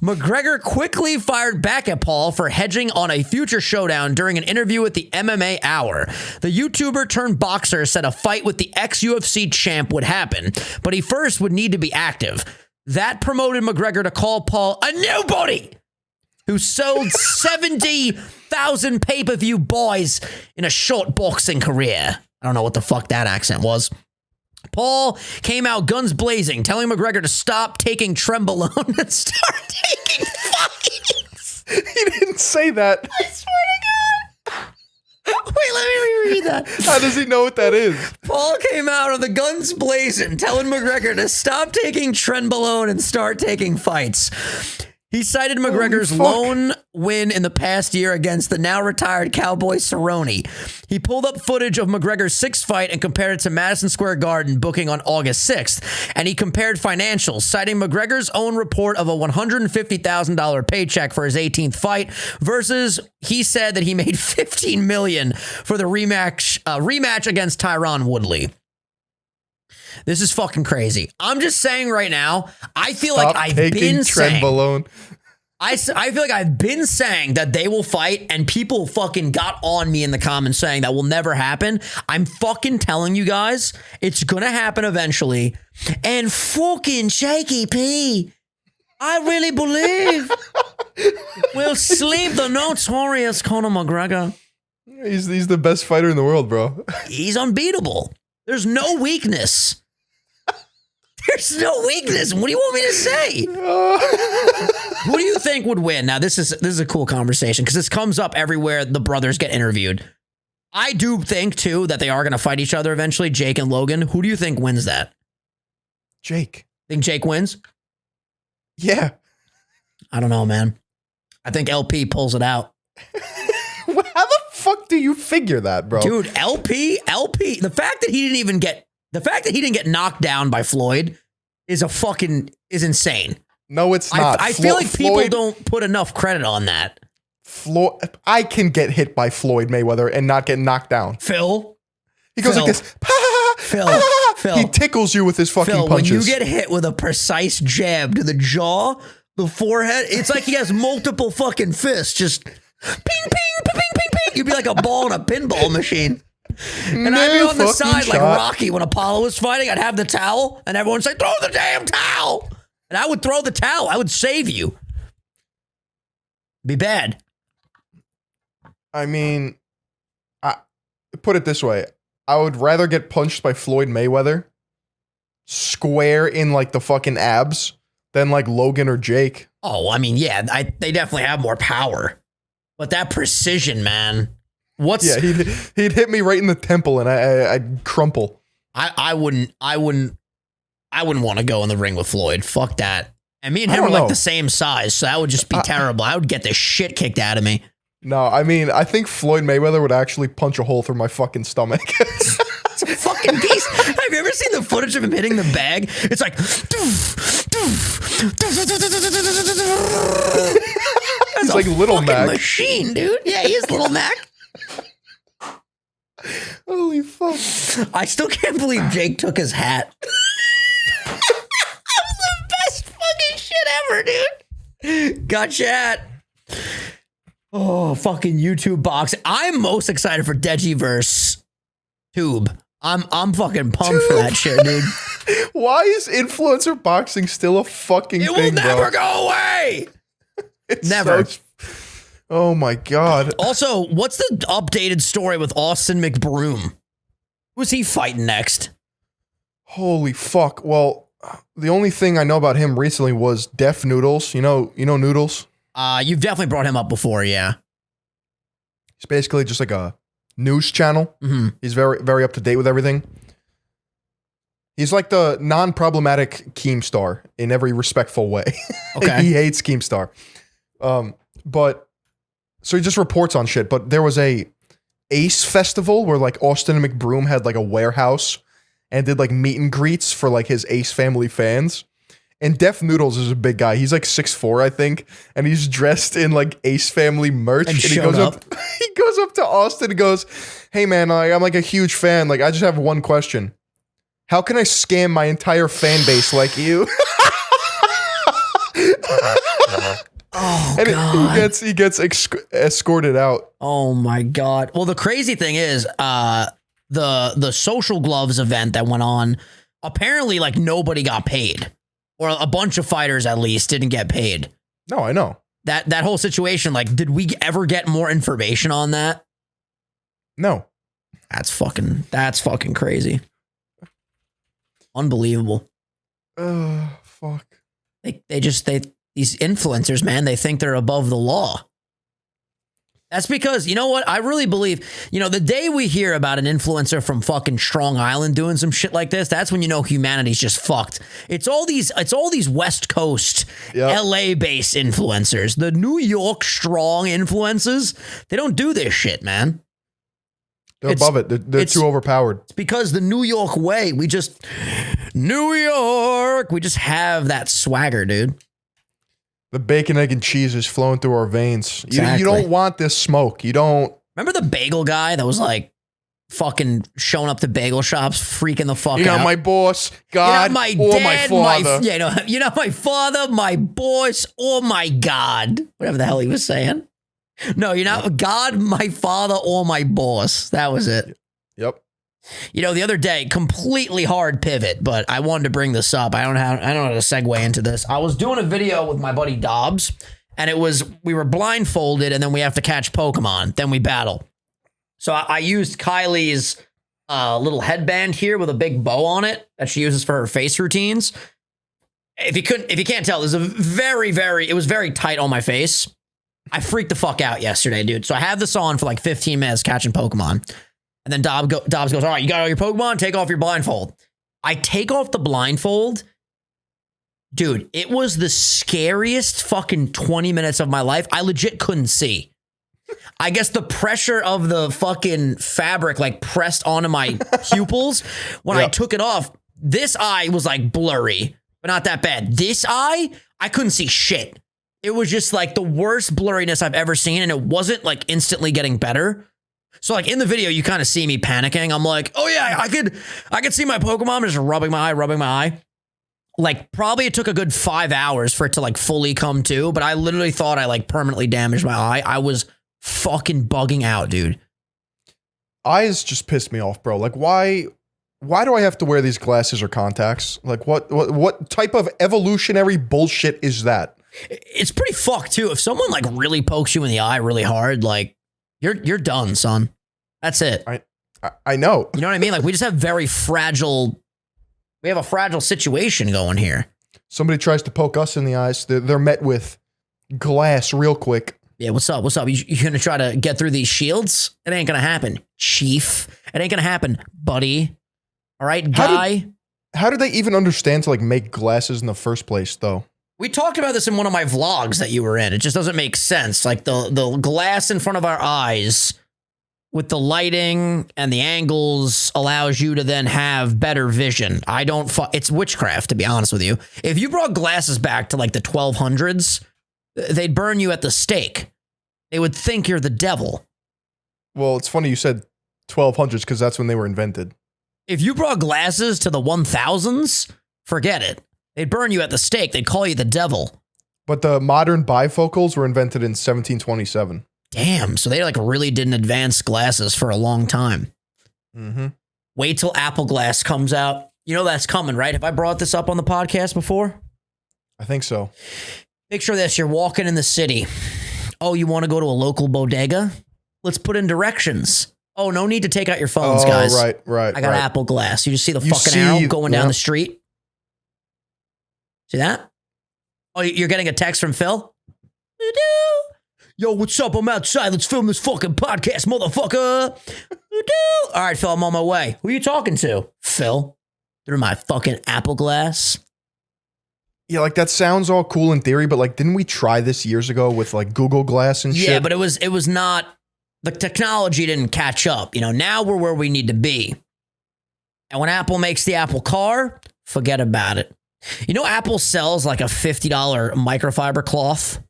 McGregor quickly fired back at Paul for hedging on a future showdown during an interview with the MMA Hour. The YouTuber turned boxer said a fight with the ex-UFC champ would happen, but he first would need to be active. That promoted McGregor to call Paul a nobody who sold 70,000 pay-per-view buys in a short boxing career. I don't know what the fuck that accent was. Paul came out guns blazing, telling McGregor to stop taking Trenbolone and start taking fights. He didn't say that. I swear to God. Wait, let me reread that. How does he know what that is? Paul came out on the guns blazing, telling McGregor to stop taking Trenbolone and start taking fights. He cited McGregor's lone win in the past year against the now retired Cowboy Cerrone. He pulled up footage of McGregor's 6th fight and compared it to Madison Square Garden booking on August 6th. And he compared financials, citing McGregor's own report of a $150,000 paycheck for his 18th fight versus he said that he made $15 million for the rematch against Tyron Woodley. This is fucking crazy. I'm just saying right now, I feel like I've been saying, I feel like I've been saying that they will fight and people fucking got on me in the comments saying that will never happen. I'm fucking telling you guys, it's going to happen eventually. And fucking Shaky P, I really believe will sleep the notorious Conor McGregor. He's the best fighter in the world, bro. He's unbeatable. There's no weakness. There's no weakness. What do you want me to say? Who do you think would win? Now, this is a cool conversation because this comes up everywhere the brothers get interviewed. I do think, too, that they are going to fight each other eventually, Jake and Logan. Who do you think wins that? Jake. Think Jake wins? Yeah. I don't know, man. I think LP pulls it out. How the fuck do you figure that, bro? Dude, LP, the fact that he didn't get knocked down by Floyd is insane. No, it's not. I feel like people don't put enough credit on that. I can get hit by Floyd Mayweather and not get knocked down. Phil. He goes like this. Phil. He tickles you with his fucking punches. When you get hit with a precise jab to the jaw, the forehead, it's like he has multiple fucking fists. Just ping, ping, ping, ping, ping, ping. You'd be like a ball in a pinball machine. And I'd be on the side like Rocky when Apollo was fighting. I'd have the towel and everyone'd say, throw the damn towel. And I would throw the towel. I would save you. Be bad. I mean, put it this way. I would rather get punched by Floyd Mayweather square in like the fucking abs than like Logan or Jake. Oh, I mean, yeah, they definitely have more power. But that precision, man. Yeah, he'd hit me right in the temple and I'd crumple. I wouldn't want to go in the ring with Floyd. Fuck that. And me and him are like the same size, so that would just be terrible. I would get the shit kicked out of me. No, I mean, I think Floyd Mayweather would actually punch a hole through my fucking stomach. It's a fucking beast. Have you ever seen the footage of him hitting the bag? It's like he's like Little Mac machine, dude. Yeah, he is Little Mac. Holy fuck. I still can't believe Jake took his hat. That was the best fucking shit ever, dude. Got your hat. Oh, fucking YouTube boxing. I'm most excited for Dejiverse Tube. I'm fucking pumped for that shit, dude. Why is influencer boxing still a fucking thing, bro? It will never go away. Never. Oh my God. Also, what's the updated story with Austin McBroom? Who's he fighting next? Holy fuck. Well, The only thing I know about him recently was Def Noodles. You know Noodles? You've definitely brought him up before, yeah. He's basically just like a news channel. Mm-hmm. He's very, very up to date with everything. He's like the non-problematic Keemstar in every respectful way. Okay. He hates Keemstar. But so he just reports on shit. But there was a Ace festival where like Austin and McBroom had like a warehouse and did like meet and greets for like his Ace family fans. And Def Noodles is a big guy. He's like 6'4", I think, and he's dressed in like Ace family merch. And he goes up. He goes up to Austin and goes, "Hey man, I'm like a huge fan. Like I just have one question. How can I scam my entire fan base like you?" Oh, and God. he gets escorted out. Oh my God. Well, the crazy thing is, the Social Gloves event that went on, apparently like nobody got paid, or a bunch of fighters at least didn't get paid. No, I know. That whole situation, like, did we ever get more information on that? No. That's fucking crazy. Unbelievable. Fuck. These influencers, man, they think they're above the law. That's because, you know what? I really believe, the day we hear about an influencer from fucking Strong Island doing some shit like this, that's when you know humanity's just fucked. It's all these West Coast, LA-based influencers. The New York strong influencers, they don't do this shit, man. They're above it. They're too overpowered. It's because the New York way, we just have that swagger, dude. The bacon, egg, and cheese is flowing through our veins. Exactly. You don't want this smoke. You don't. Remember the bagel guy that was like fucking showing up to bagel shops, freaking the fuck out? You're not my boss, God, my or dad, my father. You're not my father, my boss, or my God. Whatever the hell he was saying. No, you're not God, my father, or my boss. That was it. Yep. The other day, completely hard pivot, but I wanted to bring this up. I don't know how to segue into this. I was doing a video with my buddy Dobbs, and we were blindfolded, and then we have to catch Pokemon. Then we battle. So I used Kylie's little headband here with a big bow on it that she uses for her face routines. If you can't tell, it was very tight on my face. I freaked the fuck out yesterday, dude. So I had this on for like 15 minutes catching Pokemon. And then Dobbs goes, "All right, you got all your Pokemon? Take off your blindfold." I take off the blindfold. Dude, it was the scariest fucking 20 minutes of my life. I legit couldn't see. I guess the pressure of the fucking fabric like pressed onto my pupils. When I took it off, this eye was like blurry, but not that bad. This eye, I couldn't see shit. It was just like the worst blurriness I've ever seen, and it wasn't like instantly getting better. So like in the video, you kind of see me panicking. I'm like, "Oh yeah, I could see my Pokemon." I'm just rubbing my eye. Like probably it took a good 5 hours for it to like fully come to, but I literally thought I like permanently damaged my eye. I was fucking bugging out, dude. Eyes just pissed me off, bro. Like why do I have to wear these glasses or contacts? Like what type of evolutionary bullshit is that? It's pretty fucked too. If someone like really pokes you in the eye really hard, like you're done, son. That's it. I know. You know what I mean? Like we just have a fragile situation going here. Somebody tries to poke us in the eyes, they're met with glass real quick. Yeah, what's up? You gonna try to get through these shields? It ain't gonna happen, chief. It ain't gonna happen, buddy. All right, guy. How did they even understand to like make glasses in the first place, though? We talked about this in one of my vlogs that you were in. It just doesn't make sense. Like the glass in front of our eyes with the lighting and the angles allows you to then have better vision. It's witchcraft, to be honest with you. If you brought glasses back to like the 1200s, they'd burn you at the stake. They would think you're the devil. Well, it's funny you said 1200s because that's when they were invented. If you brought glasses to the 1000s, forget it. They'd burn you at the stake. They'd call you the devil. But the modern bifocals were invented in 1727. Damn. So they like really didn't advance glasses for a long time. Mm-hmm. Wait till Apple Glass comes out. You know that's coming, right? Have I brought this up on the podcast before? I think so. Picture this. You're walking in the city. Oh, you want to go to a local bodega? Let's put in directions. Oh, no need to take out your phones, guys. Right. I got Apple Glass. You just see the fucking arrow going down the street. See that? Oh, you're getting a text from Phil? Yo, what's up? I'm outside. Let's film this fucking podcast, motherfucker. All right, Phil, I'm on my way. Who are you talking to? Phil. Through my fucking Apple glass. Yeah, like that sounds all cool in theory, but like, didn't we try this years ago with like Google Glass and shit? Yeah, but it was not, the technology didn't catch up. You know, now we're where we need to be. And when Apple makes the Apple Car, forget about it. You know, Apple sells like a $50 microfiber cloth.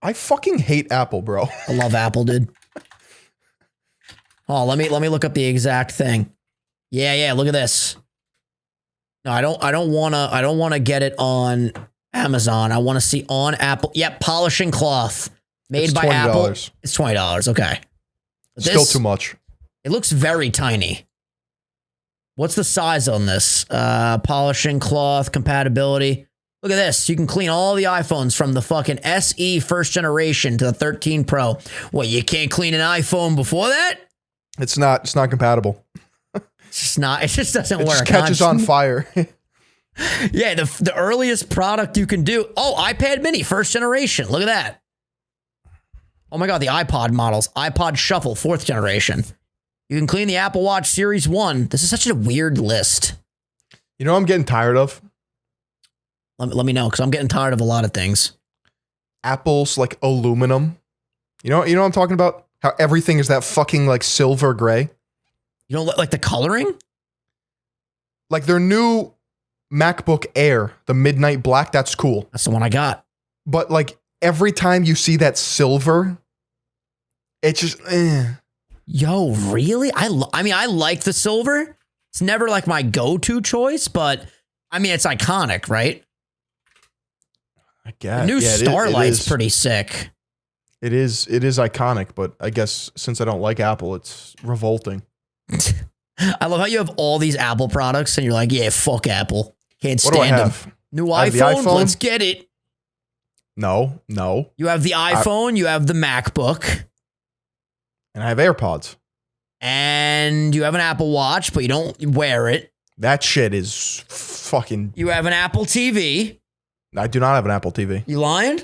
I fucking hate Apple, bro. I love Apple, dude. Oh, let me look up the exact thing. Yeah, look at this. No, I don't wanna get it on Amazon. I want to see on Apple. Yep, polishing cloth made by Apple. It's $20. Okay. But Still too much. It looks very tiny. What's the size on this? Polishing cloth compatibility. Look at this. You can clean all the iPhones from the fucking SE first generation to the 13 Pro. What, you can't clean an iPhone before that? It's not compatible. It's just not. It just doesn't work. It just catches on fire. Yeah, the earliest product you can do. Oh, iPad mini, first generation. Look at that. Oh my God, the iPod models. iPod Shuffle, fourth generation. You can clean the Apple Watch Series 1. This is such a weird list. You know what I'm getting tired of? Let me know, because I'm getting tired of a lot of things. Apple's like aluminum. You know what I'm talking about? How everything is that fucking like silver gray. You don't like the coloring? Like their new MacBook Air, the Midnight Black, that's cool. That's the one I got. But like every time you see that silver, it's just, Yo, really? I mean, I like the silver. It's never like my go-to choice, but I mean, it's iconic, right? I guess. The new Starlight's pretty sick. It is iconic, but I guess since I don't like Apple, it's revolting. I love how you have all these Apple products and you're like, yeah, fuck Apple. Can't stand what do I them. have? New I have the iPhone, iPhone? let's get it. No. You have the iPhone, you have the MacBook. And I have AirPods. And you have an Apple Watch, but you don't wear it. That shit is fucking... You have an Apple TV. I do not have an Apple TV. You lying?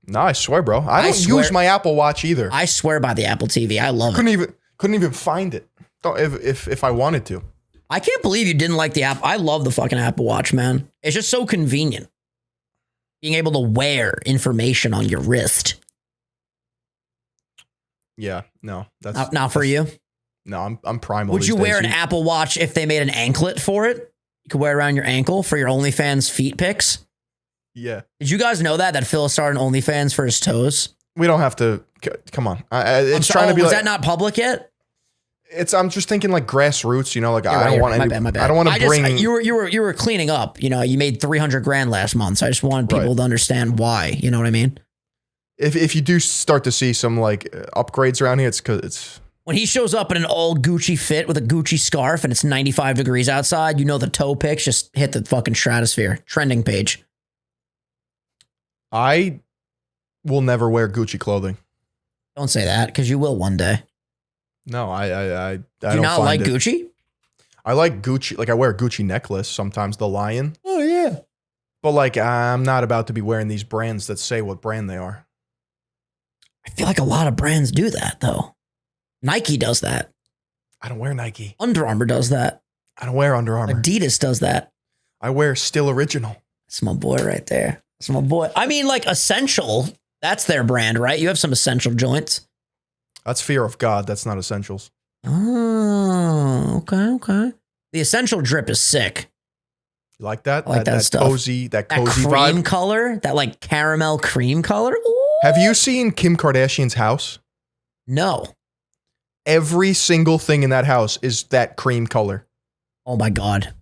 No, I swear, bro. I don't use my Apple Watch either. I swear by the Apple TV. I love it. Couldn't even find it if I wanted to. I can't believe you didn't like the app. I love the fucking Apple Watch, man. It's just so convenient. Being able to wear information on your wrist. Yeah, no. That's not for you. No, I'm primal. Would you wear an Apple Watch if they made an anklet for it? You could wear it around your ankle for your OnlyFans feet pics. Yeah. Did you guys know that Phil started OnlyFans for his toes? We don't have to. Come on. It's trying to be. Was like, that not public yet? I'm just thinking like grassroots. You know, like I don't want. My bad. I don't want to bring. You were cleaning up. You know, you made $300,000 last month. So I just wanted people to understand why. You know what I mean? If you do start to see some like upgrades around here, it's because it's. When he shows up in an all Gucci fit with a Gucci scarf and it's 95 degrees outside, you know the toe pics just hit the fucking stratosphere. Trending page. I will never wear Gucci clothing. Don't say that, because you will one day. No, I Do you not like Gucci? I like Gucci. Like I wear a Gucci necklace sometimes. The lion. Oh yeah. But like I'm not about to be wearing these brands that say what brand they are. I feel like a lot of brands do that though. Nike does that. I don't wear Nike. Under Armour does that. I don't wear Under Armour. Adidas does that. I wear Still Original. That's my boy right there. That's my boy. I mean, like Essential, that's their brand, right? You have some Essential joints. That's Fear of God. That's not Essentials. Oh, okay. The Essential drip is sick. You like that? I like that stuff. That cozy cream vibe. color, that like caramel cream color. Ooh. Have you seen Kim Kardashian's house? No. Every single thing in that house is that cream color. Oh my God.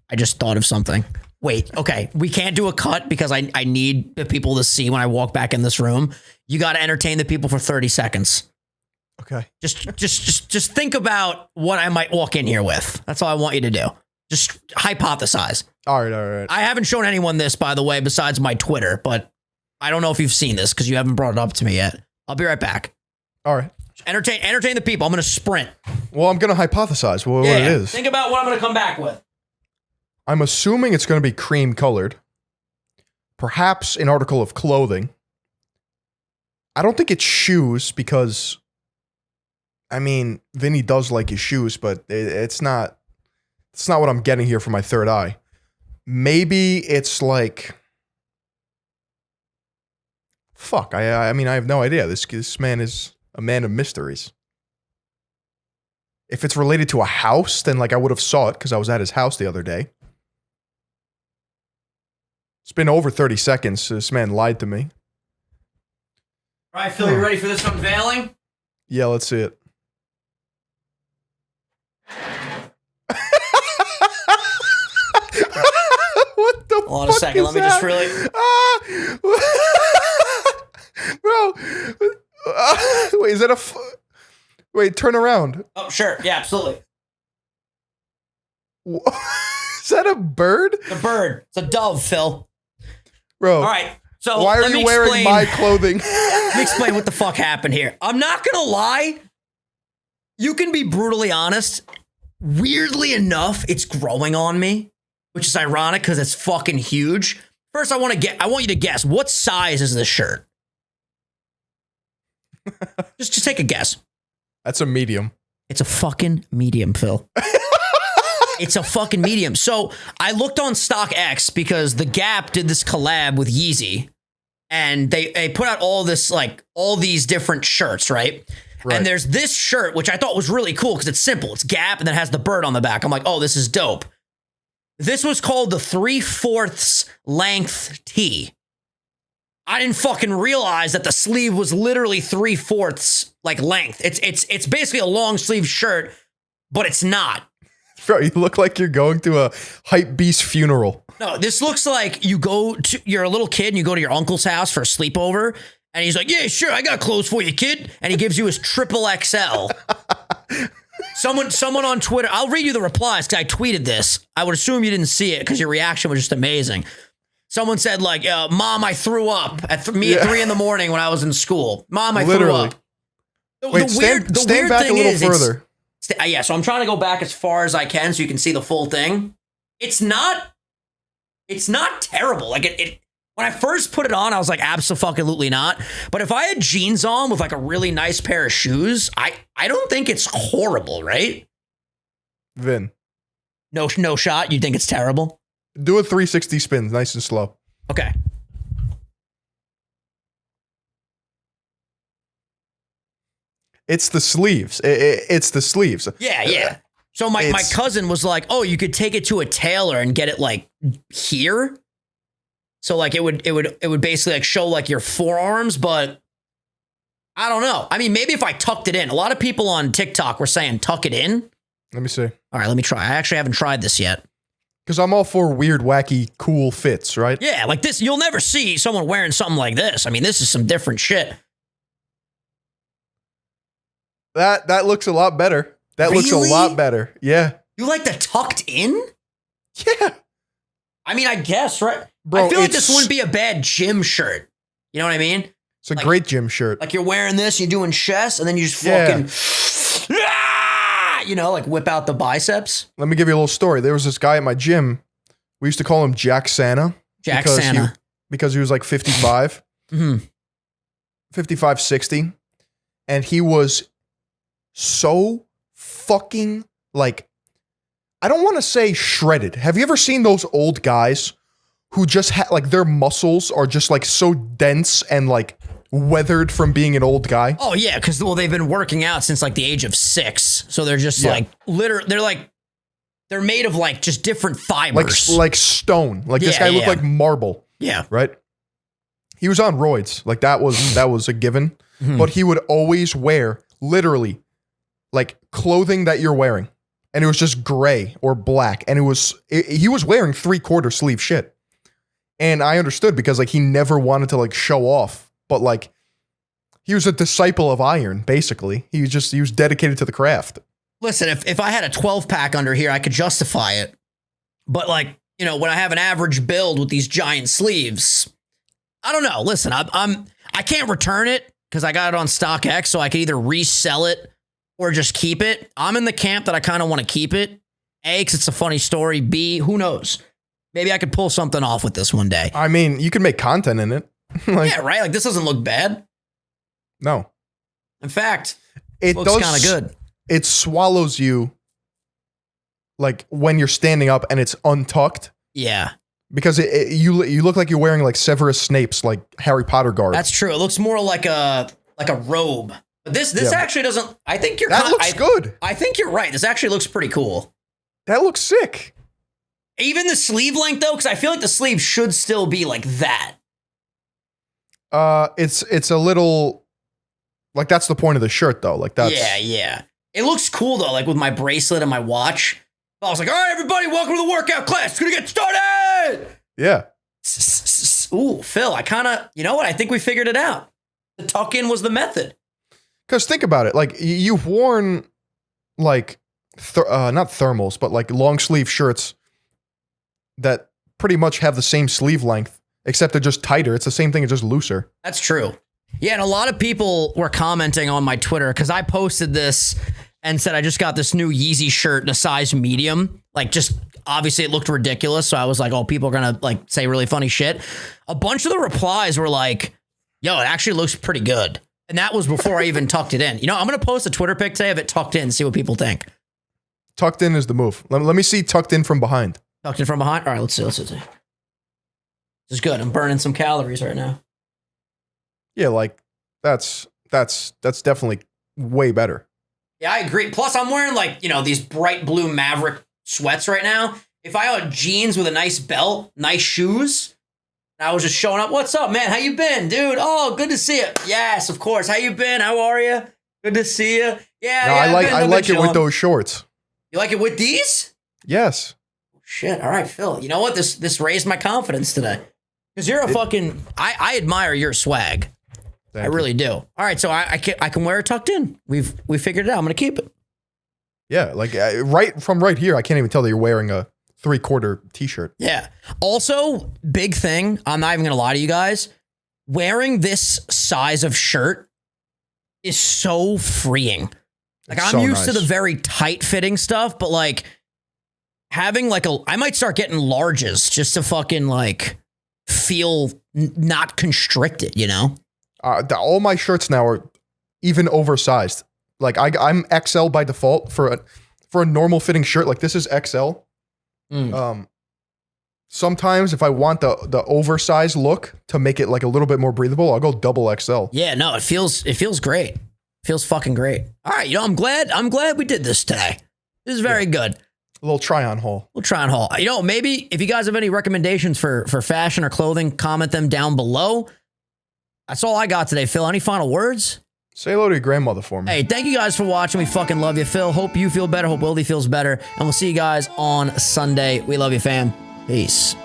I just thought of something. Wait, okay. We can't do a cut because I need the people to see when I walk back in this room. You got to entertain the people for 30 seconds. Okay. Just think about what I might walk in here with. That's all I want you to do. Just hypothesize. All right. I haven't shown anyone this, by the way, besides my Twitter, but I don't know if you've seen this because you haven't brought it up to me yet. I'll be right back. All right. Entertain the people. I'm going to sprint. Well, I'm going to hypothesize what it is. Think about what I'm going to come back with. I'm assuming it's going to be cream colored. Perhaps an article of clothing. I don't think it's shoes because, I mean, Vinny does like his shoes, but it's not what I'm getting here for my third eye. Maybe it's like, fuck. I mean, I have no idea. This man is a man of mysteries. If it's related to a house, then like I would have saw it because I was at his house the other day. It's been over 30 seconds. So this man lied to me. All right, Phil, you ready for this unveiling? Yeah, let's see it. What the Hold on fuck a second. Let me just really. Bro. Wait, is that a. Wait, turn around. Oh, sure. Yeah, absolutely. Is that a bird? It's a bird. It's a dove, Phil. Bro. All right. So why are you wearing my clothing? Let me explain what the fuck happened here. I'm not going to lie. You can be brutally honest. Weirdly enough, it's growing on me, which is ironic because it's fucking huge. First, I want you to guess, what size is this shirt? just take a guess. That's a medium. It's a fucking medium, Phil. It's a fucking medium. So I looked on StockX because the Gap did this collab with Yeezy, and they put out all these different shirts, right? And there's this shirt, which I thought was really cool because it's simple. It's Gap, and then it has the bird on the back. I'm like, oh, this is dope. This was called the 3/4 length tee. I didn't fucking realize that the sleeve was literally 3/4 like length. It's basically a long sleeve shirt, but it's not. Bro, you look like you're going to a hype beast funeral. No, this looks like you're a little kid and you go to your uncle's house for a sleepover, and he's like, yeah, sure, I got clothes for you, kid. And he gives you his triple XL. Someone on Twitter, I'll read you the replies because I tweeted this. I would assume you didn't see it because your reaction was just amazing. Someone said like, Mom, I threw up at 3 in the morning when I was in school. Mom, I threw up. Wait, stand back a little further. Yeah, so I'm trying to go back as far as I can so you can see the full thing. It's not terrible. Like it when I first put it on, I was like, absolutely not. But if I had jeans on with like a really nice pair of shoes, I don't think it's horrible, right? Vin. No shot. You think it's terrible? Do a 360 spin, nice and slow. Okay. It's the sleeves. It's the sleeves. Yeah. So my cousin was like, "Oh, you could take it to a tailor and get it like here." So like it would basically like show like your forearms, but I don't know. I mean, maybe if I tucked it in. A lot of people on TikTok were saying tuck it in. Let me see. All right, let me try. I actually haven't tried this yet. Because I'm all for weird, wacky, cool fits, right? Yeah, like this. You'll never see someone wearing something like this. I mean, this is some different shit. That looks a lot better. That looks a lot better. Yeah. You like the tucked in? Yeah. I mean, I guess, right? Bro, I feel like this wouldn't be a bad gym shirt. You know what I mean? It's a great gym shirt. Like you're wearing this, you're doing chest, and then you just fucking, like whip out the biceps. Let me give you a little story. There was this guy at my gym. We used to call him Jack Santa. Because he was like 55. 55, 60. And he was so fucking like, I don't want to say shredded. Have you ever seen those old guys who just like their muscles are just like so dense and like weathered from being an old guy? Oh yeah, because they've been working out since like the age of 6, so they're just like they're made of like just different fibers, like stone. Like this guy looked like marble. Yeah, right. He was on roids. Like that was a given. But he would always wear literally like clothing that you're wearing, and it was just gray or black, and he was wearing 3/4 sleeve shit. And I understood because like he never wanted to like show off, but like he was a disciple of iron, basically. He was dedicated to the craft. Listen, if I had a 12-pack under here, I could justify it. But like, when I have an average build with these giant sleeves, I don't know. Listen, I can't return it because I got it on StockX, so I could either resell it or just keep it. I'm in the camp that I kind of want to keep it A, because it's a funny story. B, who knows? Maybe I could pull something off with this one day. I mean, you can make content in it. Yeah, right? Like, this doesn't look bad. No. In fact, it looks kind of good. It swallows you, like, when you're standing up and it's untucked. Yeah. Because you look like you're wearing, like, Severus Snape's, like, Harry Potter garb. That's true. It looks more like a robe. But this actually doesn't. I think you're. That looks good. I think you're right. This actually looks pretty cool. That looks sick. Even the sleeve length, though, because I feel like the sleeve should still be like that. It's a little, like, that's the point of the shirt, though. Like, that's. Yeah. It looks cool, though, like with my bracelet and my watch. I was like, all right, everybody, welcome to the workout class. It's going to get started. Yeah. Ooh, Phil, I kind of, you know what? I think we figured it out. The tuck in was the method. Because think about it. Like, you've worn, like, not thermals, but, like, long sleeve shirts that pretty much have the same sleeve length, except they're just tighter. It's the same thing, it's just looser. That's true. Yeah, and a lot of people were commenting on my Twitter because I posted this and said I just got this new Yeezy shirt in a size medium. Like, just obviously it looked ridiculous. So I was like, oh, people are going to, like, say really funny shit. A bunch of the replies were like, yo, it actually looks pretty good. And that was before I even tucked it in. You know, I'm going to post a Twitter pic today of it tucked in and see what people think. Tucked in is the move. Let me see tucked in from behind. Tucked in from behind? All right, let's see. This is good. I'm burning some calories right now. Yeah, like, that's definitely way better. Yeah, I agree. Plus, I'm wearing, like, you know, these bright blue Maverick sweats right now. If I had jeans with a nice belt, nice shoes, and I was just showing up, what's up, man? How you been, dude? Oh, good to see you. Yes, of course. How you been? How are you? Good to see you. Yeah, no, yeah. I like it with those shorts. You like it with these? Yes. Shit. All right, Phil. You know what? This raised my confidence today. Because you're a fucking... I admire your swag. I really do. All right, so I can wear it tucked in. We figured it out. I'm going to keep it. Yeah, like right here, I can't even tell that you're wearing a 3/4 t-shirt. Yeah. Also, big thing, I'm not even going to lie to you guys, wearing this size of shirt is so freeing. Like, I'm used to the very tight fitting stuff, but, like, having, like, I might start getting larges just to fucking, like, feel not constricted, you know? All my shirts now are even oversized. Like, I'm XL by default for a normal fitting shirt. Like, this is XL. Sometimes if I want the oversized look to make it, like, a little bit more breathable, I'll go double XL. Yeah, no, it feels great. Feels fucking great. All right, you know, I'm glad we did this today. This is very good. A little try-on haul. You know, maybe if you guys have any recommendations for fashion or clothing, comment them down below. That's all I got today, Phil. Any final words? Say hello to your grandmother for me. Hey, thank you guys for watching. We fucking love you, Phil. Hope you feel better. Hope Wildy feels better. And we'll see you guys on Sunday. We love you, fam. Peace.